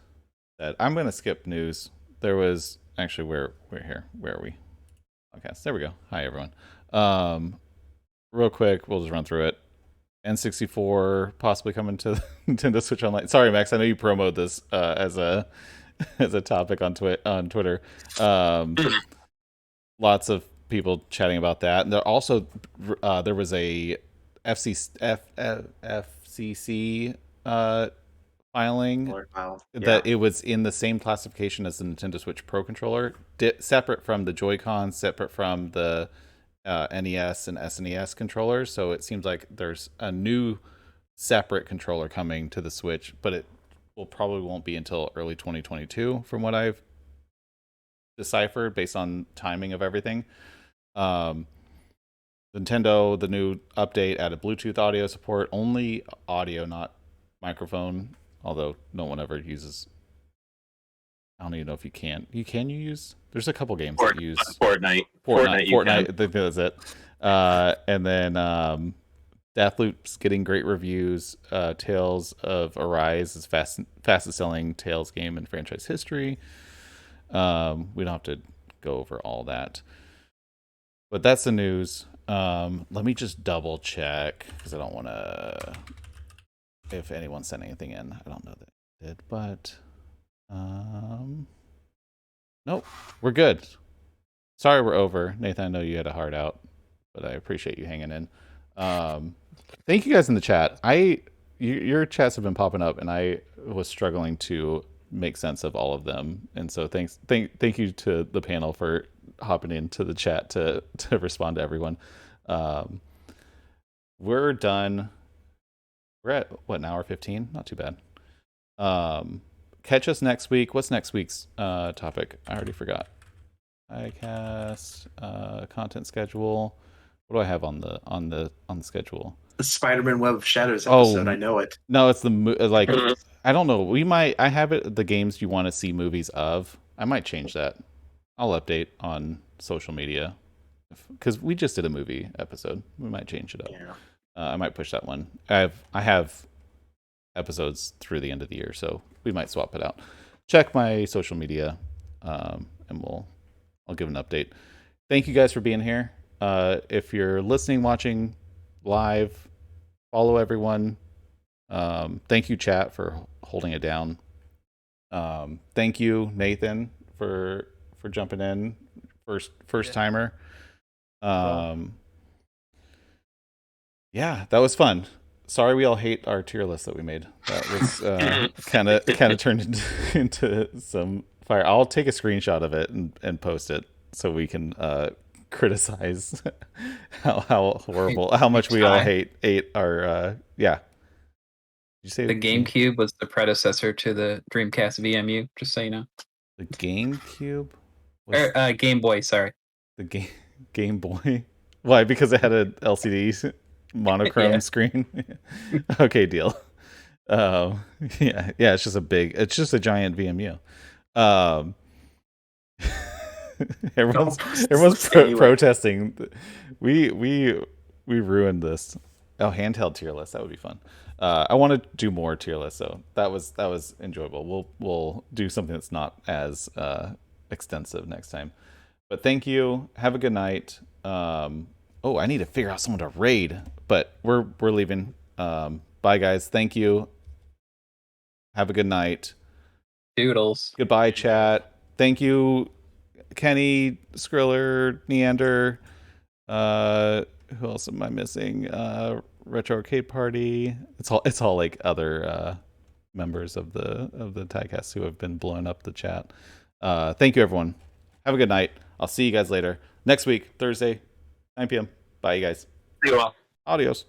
Speaker 1: I'm gonna skip news. There was actually where are we? Okay, there we go. Hi everyone. Real quick, we'll just run through it. N64 possibly coming to Nintendo Switch Online. Sorry, Max, I know you promoted this as a topic on Twitter. Lots of people chatting about that. And there also there was a FCC filing that it was in the same classification as the Nintendo Switch Pro controller, separate from the Joy-Con, separate from the NES and SNES controllers. So it seems like there's a new separate controller coming to the Switch, but it probably won't be until early 2022 from what I've deciphered based on timing of everything. Nintendo, the new update added Bluetooth audio support, only audio, not microphone, although no one ever uses. I don't even know if you can. You use. There's a couple games that use
Speaker 2: Fortnite.
Speaker 1: I think that's it. And then Deathloop's getting great reviews. Tales of Arise is fastest selling Tales game in franchise history. We don't have to go over all that, but that's the news. Let me just double check because I don't want to. If anyone sent anything in, I don't know that they did, but nope, we're good. Sorry we're over. Nathan, I know you had a hard out, but I appreciate you hanging in. Thank you guys in the chat. Your chats have been popping up, and I was struggling to make sense of all of them. And so thank you to the panel for hopping into the chat to respond to everyone. We're done. We're at what, an hour 15? Not too bad. Catch us next week. What's next week's topic? I already forgot. TYCAST content schedule. What do I have on the schedule?
Speaker 3: The Spider-Man Web of Shadows episode. I know it.
Speaker 1: No, it's the I don't know. I have it. The games you want to see movies of. I might change that. I'll update on social media because we just did a movie episode. We might change it up.
Speaker 3: Yeah.
Speaker 1: I might push that one. I have episodes through the end of the year, so we might swap it out. Check my social media, and I'll give an update. Thank you guys for being here. If you're listening, watching live, follow everyone. Thank you, chat, for holding it down. Thank you, Nathan, for jumping in, first timer. Yeah, that was fun. Sorry we all hate our tier list that we made. That was kind of turned into some fire. I'll take a screenshot of it and post it so we can criticize how horrible, how much we all hate our yeah. Did you say
Speaker 5: the GameCube was the predecessor to the Dreamcast VMU? Just so you know.
Speaker 1: The GameCube?
Speaker 5: Game Boy, sorry.
Speaker 1: The Game Boy? Why? Because it had a LCD monochrome screen? Okay, deal. Yeah, it's just a giant VMU. Everyone's protesting. We ruined this. Oh, handheld tier list, that would be fun. I want to do more tier lists, so that was enjoyable. We'll do something that's not as extensive next time. But thank you. Have a good night. Oh, I need to figure out someone to raid, but we're leaving. Bye, guys. Thank you. Have a good night.
Speaker 5: Doodles.
Speaker 1: Goodbye, chat. Thank you, Kenny, Skriller, Neander. Who else am I missing? Retro Arcade Party. It's all like other members of the TYCAST who have been blowing up the chat. Thank you, everyone. Have a good night. I'll see you guys later next week, Thursday, 9 p.m. Bye, you guys.
Speaker 2: See you all.
Speaker 1: Adios.